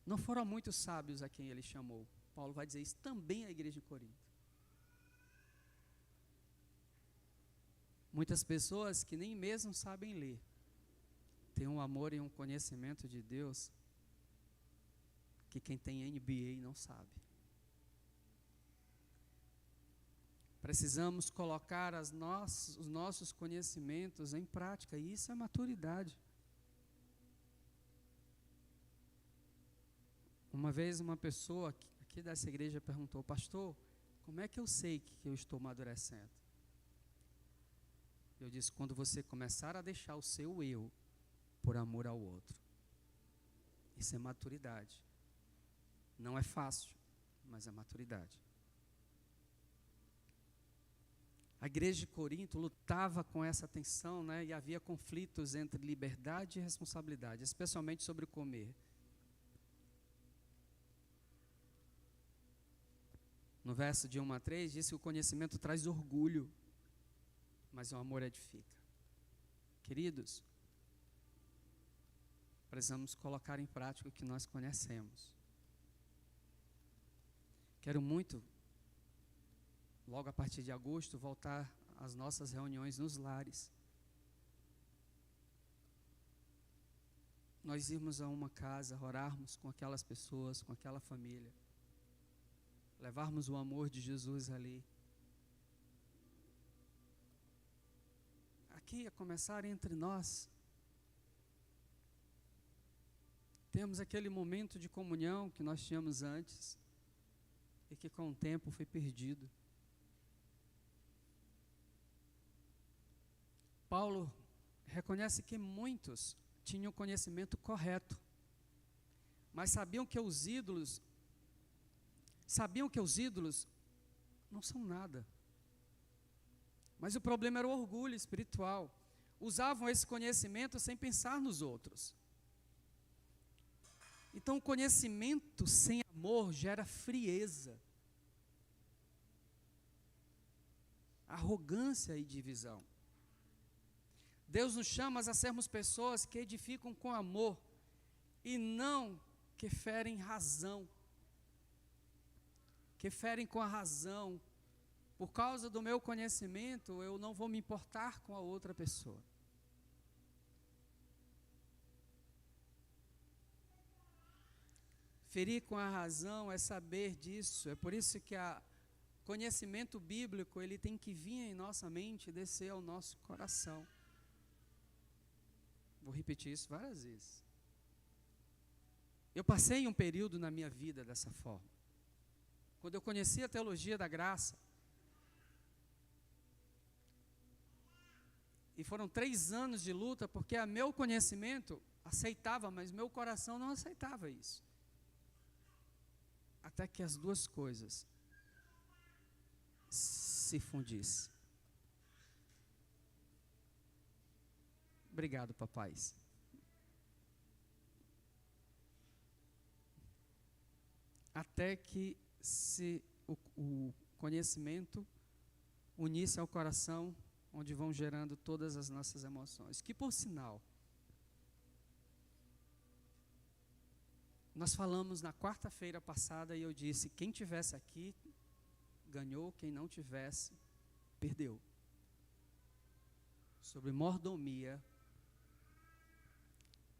Não foram muitos sábios a quem Ele chamou. Paulo vai dizer isso também à igreja de Corinto. Muitas pessoas que nem mesmo sabem ler, têm um amor e um conhecimento de Deus que quem tem MBA não sabe. Precisamos colocar os nossos conhecimentos em prática, e isso é maturidade. Uma vez uma pessoa aqui dessa igreja perguntou: pastor, como é que eu sei que eu estou amadurecendo? Eu disse: quando você começar a deixar o seu eu por amor ao outro. Isso é maturidade. Não é fácil, mas é maturidade. A igreja de Corinto lutava com essa tensão, né? E havia conflitos entre liberdade e responsabilidade, especialmente sobre o comer. No verso de 1 a 3, diz que o conhecimento traz orgulho, mas o amor edifica. Queridos, precisamos colocar em prática o que nós conhecemos. Quero muito, logo a partir de agosto, voltar às nossas reuniões nos lares. Nós irmos a uma casa, orarmos com aquelas pessoas, com aquela família. Levarmos o amor de Jesus ali. Aqui, a começar entre nós, temos aquele momento de comunhão que nós tínhamos antes e que com o tempo foi perdido. Paulo reconhece que muitos tinham o conhecimento correto, mas sabiam que os ídolos não são nada. Mas o problema era o orgulho espiritual. Usavam esse conhecimento sem pensar nos outros. Então, o conhecimento sem amor gera frieza, arrogância e divisão. Deus nos chama a sermos pessoas que edificam com amor e não que ferem razão. Que ferem com a razão. Por causa do meu conhecimento, eu não vou me importar com a outra pessoa. Ferir com a razão é saber disso. É por isso que o conhecimento bíblico ele tem que vir em nossa mente e descer ao nosso coração. Vou repetir isso várias vezes. Eu passei um período na minha vida dessa forma. Quando eu conheci a teologia da graça, e foram 3 anos de luta, porque o meu conhecimento aceitava, mas meu coração não aceitava isso. Até que as duas coisas se fundissem. Obrigado, papais. Até que o conhecimento unisse ao coração, onde vão gerando todas as nossas emoções. Que, por sinal, nós falamos na quarta-feira passada e eu disse, quem tivesse aqui, ganhou, quem não tivesse, perdeu. Sobre mordomia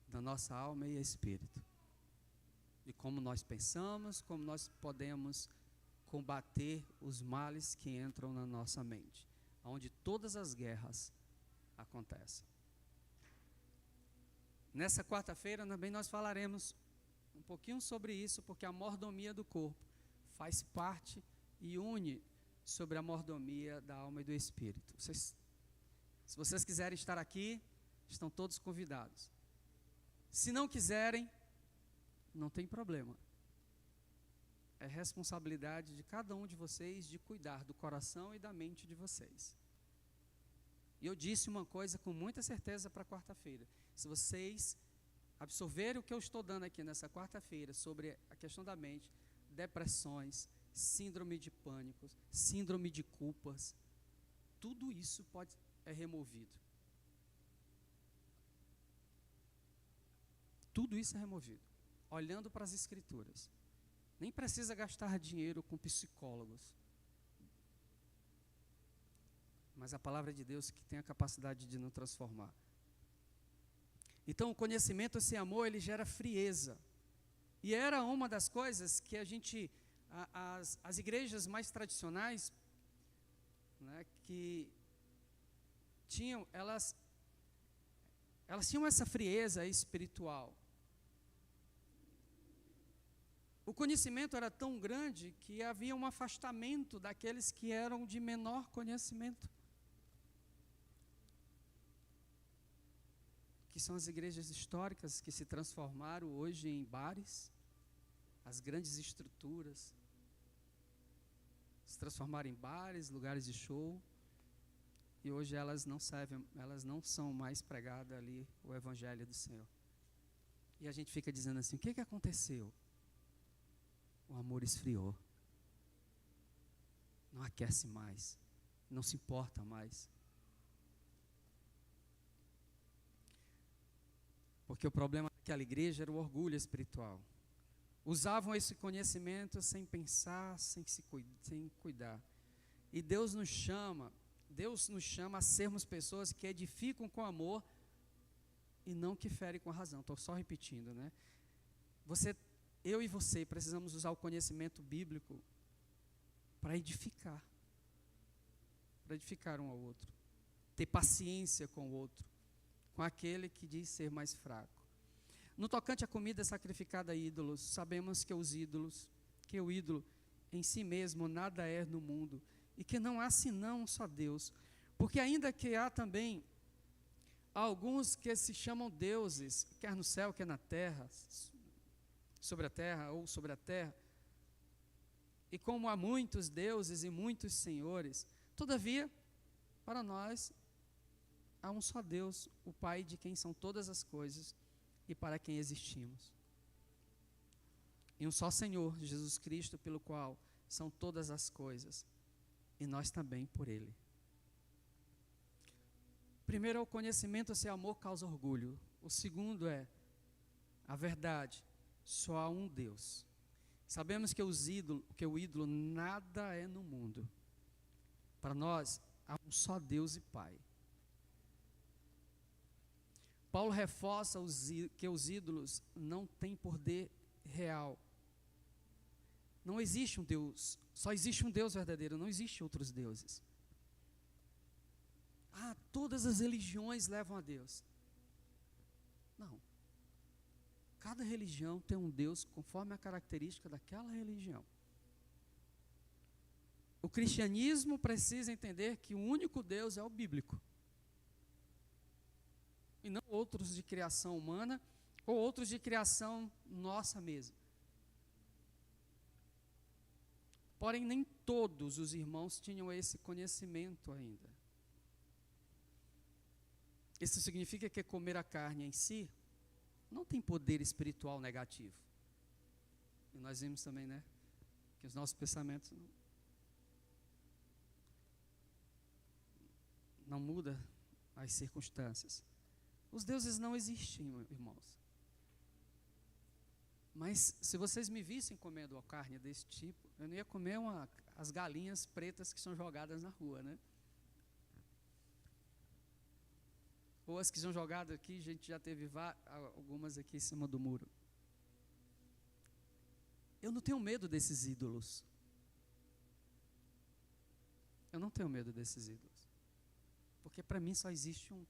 da nossa alma e espírito. De como nós pensamos, como nós podemos combater os males que entram na nossa mente, onde todas as guerras acontecem. Nessa quarta-feira também nós falaremos um pouquinho sobre isso, porque a mordomia do corpo faz parte e une sobre a mordomia da alma e do espírito. Se vocês quiserem estar aqui, estão todos convidados. Se não quiserem, não tem problema. É responsabilidade de cada um de vocês de cuidar do coração e da mente de vocês. E eu disse uma coisa com muita certeza para quarta-feira. Se vocês absorverem o que eu estou dando aqui nessa quarta-feira sobre a questão da mente, depressões, síndrome de pânico, síndrome de culpas, tudo isso é removido. Tudo isso é removido. Olhando para as Escrituras. Nem precisa gastar dinheiro com psicólogos. Mas a palavra de Deus que tem a capacidade de nos transformar. Então, o conhecimento sem amor, ele gera frieza. E era uma das coisas que as igrejas mais tradicionais, né, que tinham, elas tinham essa frieza espiritual. O conhecimento era tão grande que havia um afastamento daqueles que eram de menor conhecimento. que são as igrejas históricas que se transformaram hoje em bares, as grandes estruturas se transformaram em bares, lugares de show, e hoje elas não servem, elas não são mais pregadas ali o evangelho do Senhor. E a gente fica dizendo assim: o que aconteceu? O amor esfriou, não aquece mais, não se importa mais. Porque o problema daquela igreja era o orgulho espiritual. Usavam esse conhecimento sem pensar, sem cuidar. E Deus nos chama a sermos pessoas que edificam com amor e não que ferem com a razão. Estou só repetindo, né? Eu e você precisamos usar o conhecimento bíblico para edificar um ao outro, ter paciência com o outro, com aquele que diz ser mais fraco. No tocante à comida sacrificada a ídolos, sabemos que o ídolo em si mesmo nada é no mundo, e que não há senão um só Deus, porque ainda que há também alguns que se chamam deuses, quer no céu, quer na terra, sobre a terra ou sobre a terra, e como há muitos deuses e muitos senhores, todavia, para nós, há um só Deus, o Pai de quem são todas as coisas e para quem existimos. E um só Senhor, Jesus Cristo, pelo qual são todas as coisas, e nós também por Ele. Primeiro é o conhecimento, se amor causa orgulho. O segundo é a verdade, só há um Deus. Sabemos que o ídolo nada é no mundo. Para nós, há um só Deus e Pai. Paulo reforça que os ídolos não têm poder real. Não existe um Deus, só existe um Deus verdadeiro, não existe outros deuses. Todas as religiões levam a Deus. Não. Cada religião tem um Deus conforme a característica daquela religião. O cristianismo precisa entender que o único Deus é o bíblico. E não outros de criação humana ou outros de criação nossa mesmo. Porém, nem todos os irmãos tinham esse conhecimento ainda. Isso significa que comer a carne em si não tem poder espiritual negativo. E nós vimos também, né, que os nossos pensamentos não mudam as circunstâncias. Os deuses não existem, irmãos. Mas se vocês me vissem comendo a carne desse tipo, eu não ia comer as galinhas pretas que são jogadas na rua, né? Ou as que são jogadas aqui, a gente já teve algumas aqui em cima do muro. Eu não tenho medo desses ídolos. Eu não tenho medo desses ídolos. Porque para mim só existe um.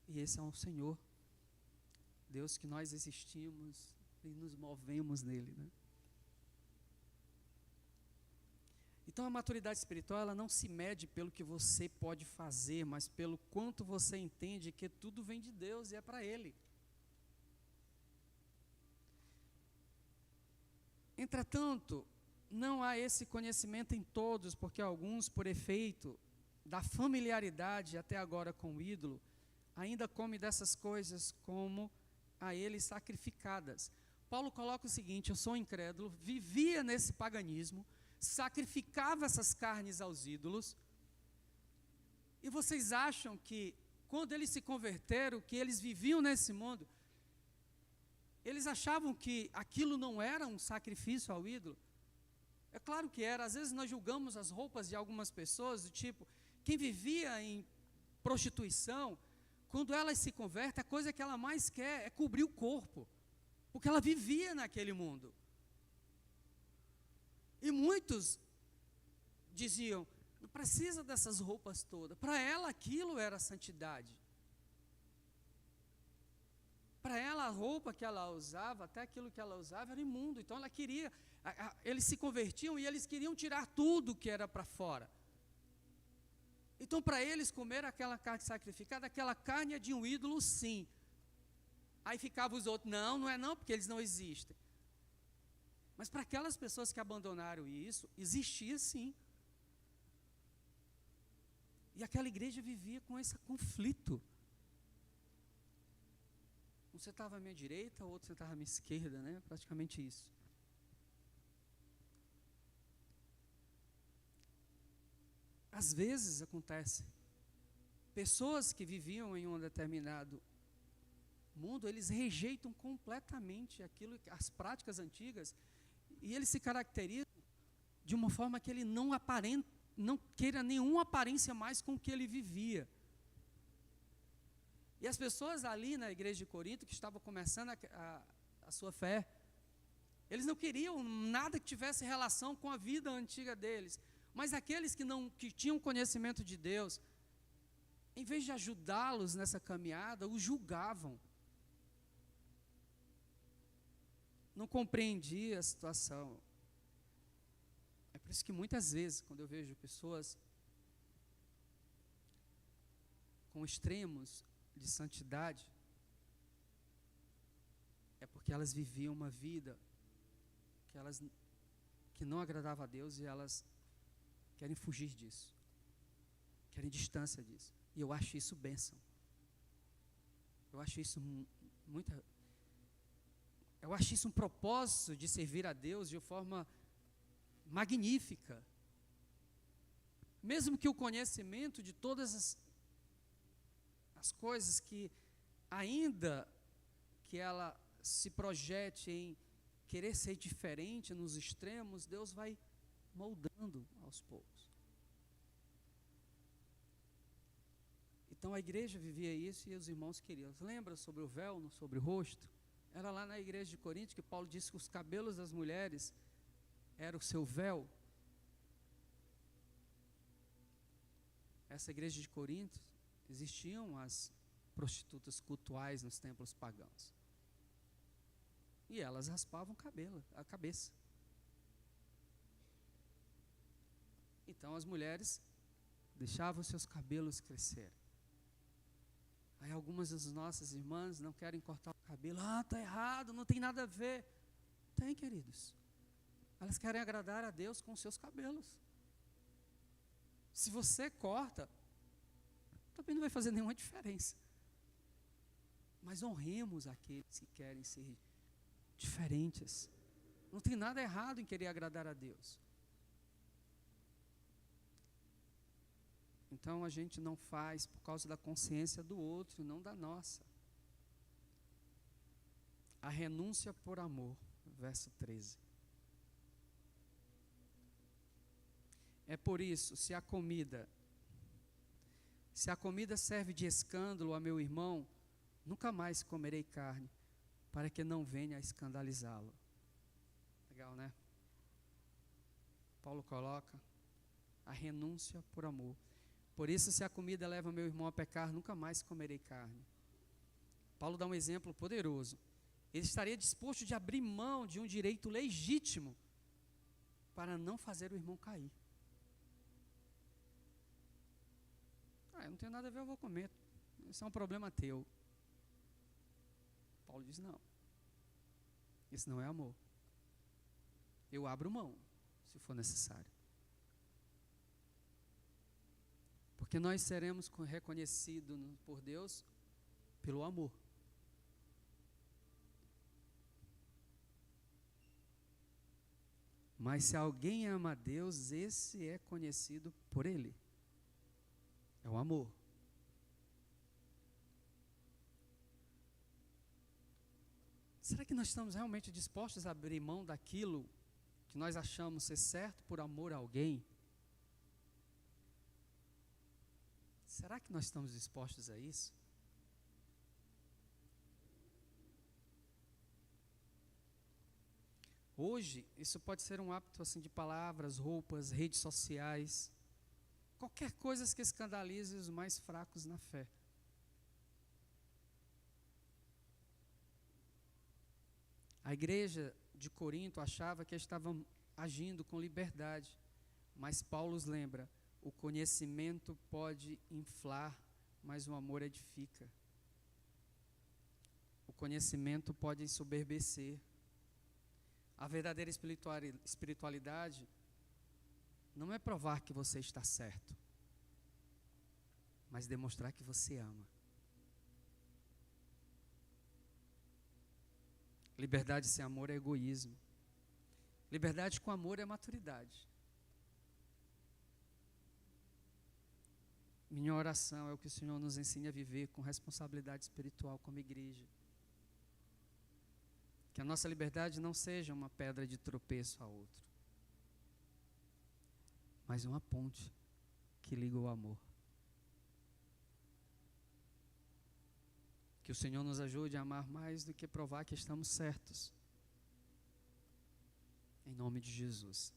E esse é o Senhor. Deus que nós existimos e nos movemos nele, né? Então a maturidade espiritual, ela não se mede pelo que você pode fazer, mas pelo quanto você entende que tudo vem de Deus e é para Ele. Entretanto, não há esse conhecimento em todos, porque alguns, por efeito da familiaridade até agora com o ídolo, ainda comem dessas coisas como a ele sacrificadas. Paulo coloca o seguinte: eu sou incrédulo, vivia nesse paganismo, sacrificava essas carnes aos ídolos, e vocês acham que quando eles se converteram, que eles viviam nesse mundo, eles achavam que aquilo não era um sacrifício ao ídolo? É claro que era. Às vezes nós julgamos as roupas de algumas pessoas, do tipo, quem vivia em prostituição, quando ela se converte, a coisa que ela mais quer é cobrir o corpo, porque ela vivia naquele mundo. E muitos diziam, não precisa dessas roupas todas. Para ela aquilo era santidade. Para ela a roupa que ela usava, até aquilo que ela usava era imundo. Então ela queria, eles se convertiam e eles queriam tirar tudo que era para fora. Então para eles comer aquela carne sacrificada, aquela carne é de um ídolo sim, Aí ficavam os outros, não, não é não, porque eles não existem. Mas para aquelas pessoas que abandonaram isso, existia sim. E aquela igreja vivia com esse conflito. Um sentava à minha direita, o outro sentava à minha esquerda, né? Praticamente isso. Às vezes acontece, pessoas que viviam em um determinado mundo, eles rejeitam completamente aquilo, as práticas antigas, e eles se caracterizam de uma forma que ele não queira nenhuma aparência mais com o que ele vivia. E as pessoas ali na igreja de Corinto, que estavam começando a sua fé, eles não queriam nada que tivesse relação com a vida antiga deles. Mas aqueles que tinham conhecimento de Deus, em vez de ajudá-los nessa caminhada, os julgavam. Não compreendia a situação. É por isso que muitas vezes, quando eu vejo pessoas com extremos de santidade, é porque elas viviam uma vida que não agradava a Deus, e elas querem fugir disso, querem distância disso. E eu acho isso bênção. Eu acho isso eu acho isso um propósito de servir a Deus de forma magnífica. Mesmo que o conhecimento de todas as coisas que, ainda que ela se projete em querer ser diferente nos extremos, Deus vai moldando aos poucos. Então a igreja vivia isso e os irmãos queriam. Lembra sobre o véu, sobre o rosto? Era lá na igreja de Corinto que Paulo disse que os cabelos das mulheres era o seu véu. Essa igreja de Corinto, existiam as prostitutas cultuais nos templos pagãos. E elas raspavam a cabeça. Então as mulheres deixavam seus cabelos crescer. Aí algumas das nossas irmãs não querem cortar o cabelo. Está errado, não tem nada a ver. Tem, queridos. Elas querem agradar a Deus com seus cabelos. Se você corta, também não vai fazer nenhuma diferença. Mas honremos aqueles que querem ser diferentes. Não tem nada errado em querer agradar a Deus. Então a gente não faz por causa da consciência do outro, não da nossa. A renúncia por amor, verso 13. É por isso, se a comida serve de escândalo a meu irmão, nunca mais comerei carne, para que não venha a escandalizá-lo. Legal, né? Paulo coloca a renúncia por amor. Por isso, se a comida leva meu irmão a pecar, nunca mais comerei carne. Paulo dá um exemplo poderoso. Ele estaria disposto de abrir mão de um direito legítimo para não fazer o irmão cair. Eu não tenho nada a ver, eu vou comer. Isso é um problema teu. Paulo diz, não. Isso não é amor. Eu abro mão, se for necessário. Porque nós seremos reconhecidos por Deus pelo amor. Mas se alguém ama a Deus, esse é conhecido por Ele. É o amor. Será que nós estamos realmente dispostos a abrir mão daquilo que nós achamos ser certo por amor a alguém? Será que nós estamos dispostos a isso? Hoje, isso pode ser um hábito assim de palavras, roupas, redes sociais, qualquer coisa que escandalize os mais fracos na fé. A igreja de Corinto achava que estavam agindo com liberdade, mas Paulo os lembra, o conhecimento pode inflar, mas o amor edifica. O conhecimento pode ensoberbecer. A verdadeira espiritualidade não é provar que você está certo, mas demonstrar que você ama. Liberdade sem amor é egoísmo. Liberdade com amor é maturidade. Minha oração é o que o Senhor nos ensine a viver com responsabilidade espiritual como igreja. Que a nossa liberdade não seja uma pedra de tropeço a outro, mas uma ponte que liga o amor. Que o Senhor nos ajude a amar mais do que provar que estamos certos. Em nome de Jesus.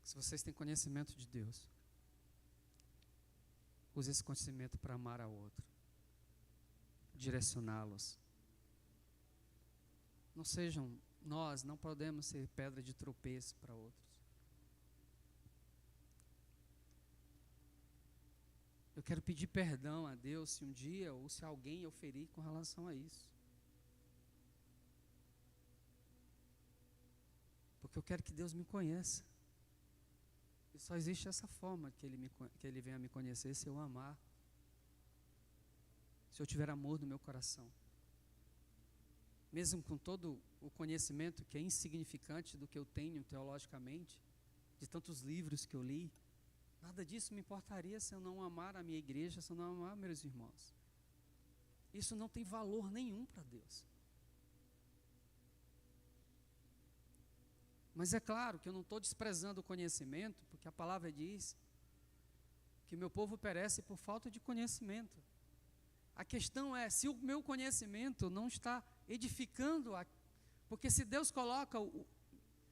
Se vocês têm conhecimento de Deus, use esse conhecimento para amar ao outro, direcioná-los. Nós não podemos ser pedra de tropeço para outros. Eu quero pedir perdão a Deus se um dia ou se alguém eu ferir com relação a isso. Porque eu quero que Deus me conheça. E só existe essa forma que Ele venha me conhecer, se eu amar. Se eu tiver amor no meu coração. Mesmo com todo o conhecimento que é insignificante do que eu tenho teologicamente, de tantos livros que eu li, nada disso me importaria se eu não amar a minha igreja, se eu não amar meus irmãos. Isso não tem valor nenhum para Deus. Mas é claro que eu não estou desprezando o conhecimento, porque a palavra diz que o meu povo perece por falta de conhecimento. A questão é, se o meu conhecimento não está edificando, porque se Deus coloca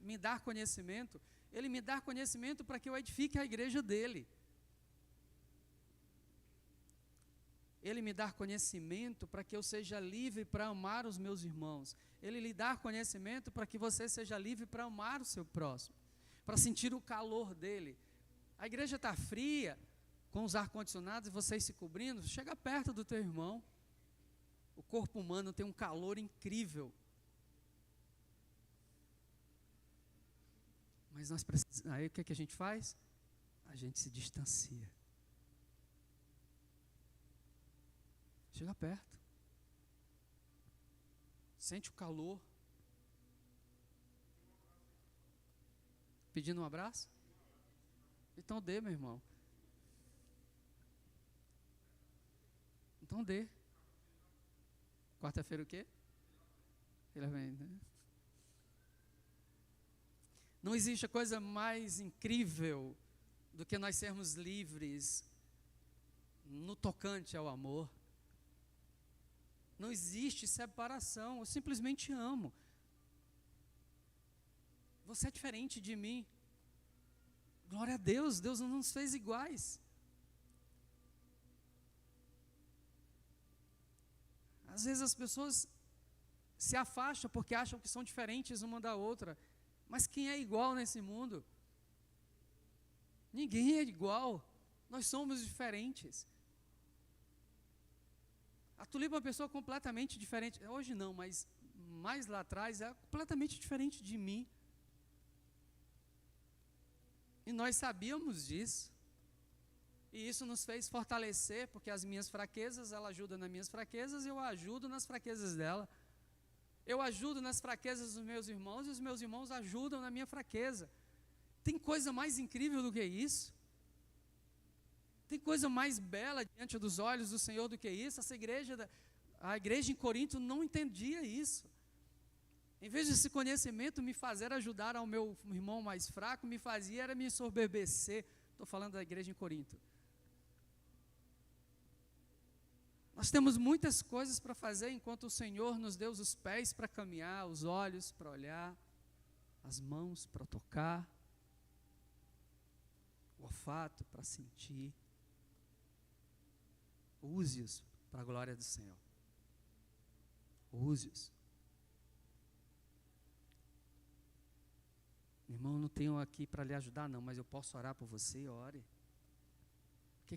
me dar conhecimento, Ele me dá conhecimento para que eu edifique a igreja dEle. Ele me dá conhecimento para que eu seja livre para amar os meus irmãos. Ele lhe dá conhecimento para que você seja livre para amar o seu próximo, para sentir o calor dele. A igreja está fria, com os ar-condicionados e vocês se cobrindo, chega perto do teu irmão. O corpo humano tem um calor incrível. Mas nós precisamos, aí o que a gente faz? A gente se distancia. Chega perto. Sente o calor. Pedindo um abraço? Então dê, meu irmão. Então dê. Quarta-feira o quê? Ele vem, né? Não existe coisa mais incrível do que nós sermos livres no tocante ao amor. Não existe separação, eu simplesmente amo. Você é diferente de mim. Glória a Deus, Deus não nos fez iguais. Às vezes as pessoas se afastam porque acham que são diferentes uma da outra. Mas quem é igual nesse mundo? Ninguém é igual. Nós somos diferentes. A Tulipa é uma pessoa completamente diferente. Hoje não, mas mais lá atrás é completamente diferente de mim. E nós sabíamos disso. E isso nos fez fortalecer, porque as minhas fraquezas, ela ajuda nas minhas fraquezas e eu a ajudo nas fraquezas dela. Eu ajudo nas fraquezas dos meus irmãos e os meus irmãos ajudam na minha fraqueza. Tem coisa mais incrível do que isso? Tem coisa mais bela diante dos olhos do Senhor do que isso? A igreja em Corinto não entendia isso. Em vez desse conhecimento me fazer ajudar ao meu irmão mais fraco, me fazia era me ensoberbecer. Estou falando da igreja em Corinto. Nós temos muitas coisas para fazer enquanto o Senhor nos deu os pés para caminhar, os olhos para olhar, as mãos para tocar, o olfato para sentir. Use-os para a glória do Senhor. Use-os. Irmão, não tenho aqui para lhe ajudar não, mas eu posso orar por você, ore.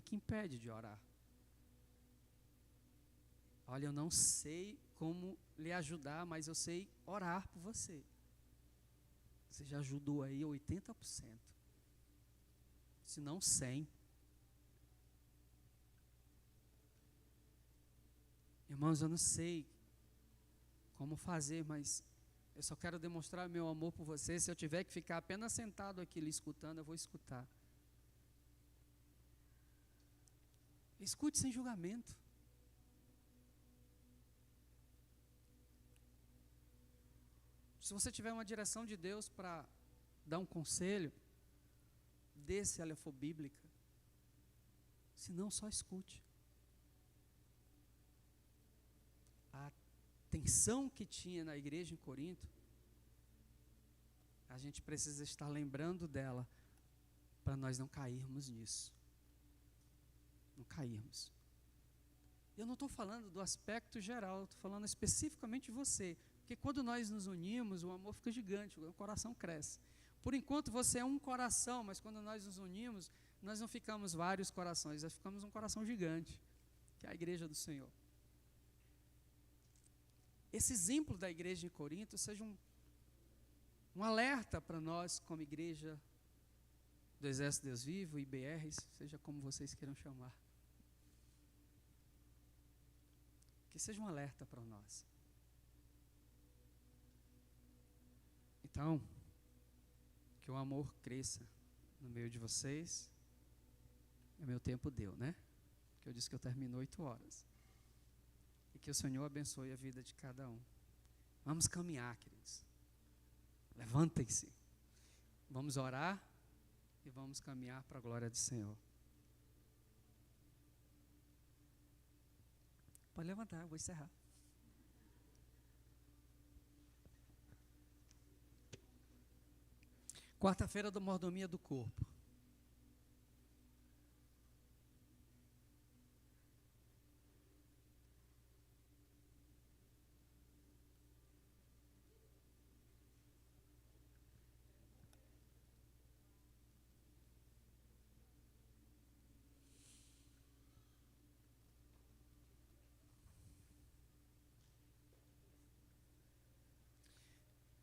que impede de orar? Olha, eu não sei como lhe ajudar, mas eu sei orar por você. Você já ajudou aí 80%. Se não 100%. Irmãos, eu não sei como fazer, mas eu só quero demonstrar meu amor por você. Se eu tiver que ficar apenas sentado aqui lhe escutando, eu vou escutar. Escute sem julgamento. Se você tiver uma direção de Deus para dar um conselho, dê se ela for bíblica. Se não, só escute. A tensão que tinha na igreja em Corinto, a gente precisa estar lembrando dela para nós não cairmos nisso. Não cairmos. Eu não estou falando do aspecto geral, estou falando especificamente de você. Porque quando nós nos unimos, o amor fica gigante, o coração cresce. Por enquanto você é um coração, mas quando nós nos unimos, nós não ficamos vários corações, nós ficamos um coração gigante, que é a igreja do Senhor. Esse exemplo da igreja em Corinto seja um alerta para nós como igreja do Exército de Deus Vivo, IBRs, seja como vocês queiram chamar. Que seja um alerta para nós. Então, que o amor cresça no meio de vocês. O meu tempo deu, né? Que eu disse que eu termino 8 horas. E que o Senhor abençoe a vida de cada um. Vamos caminhar, queridos. Levantem-se. Vamos orar e vamos caminhar para a glória do Senhor. Pode levantar, eu vou encerrar. Quarta-feira da mordomia do corpo.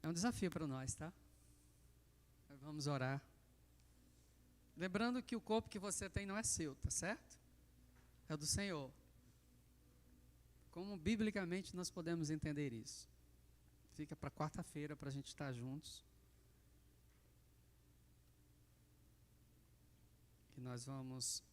É um desafio para nós, tá? Vamos orar. Lembrando que o corpo que você tem não é seu, tá certo? É do Senhor. Como biblicamente nós podemos entender isso? Fica para quarta-feira para a gente estar juntos. E nós vamos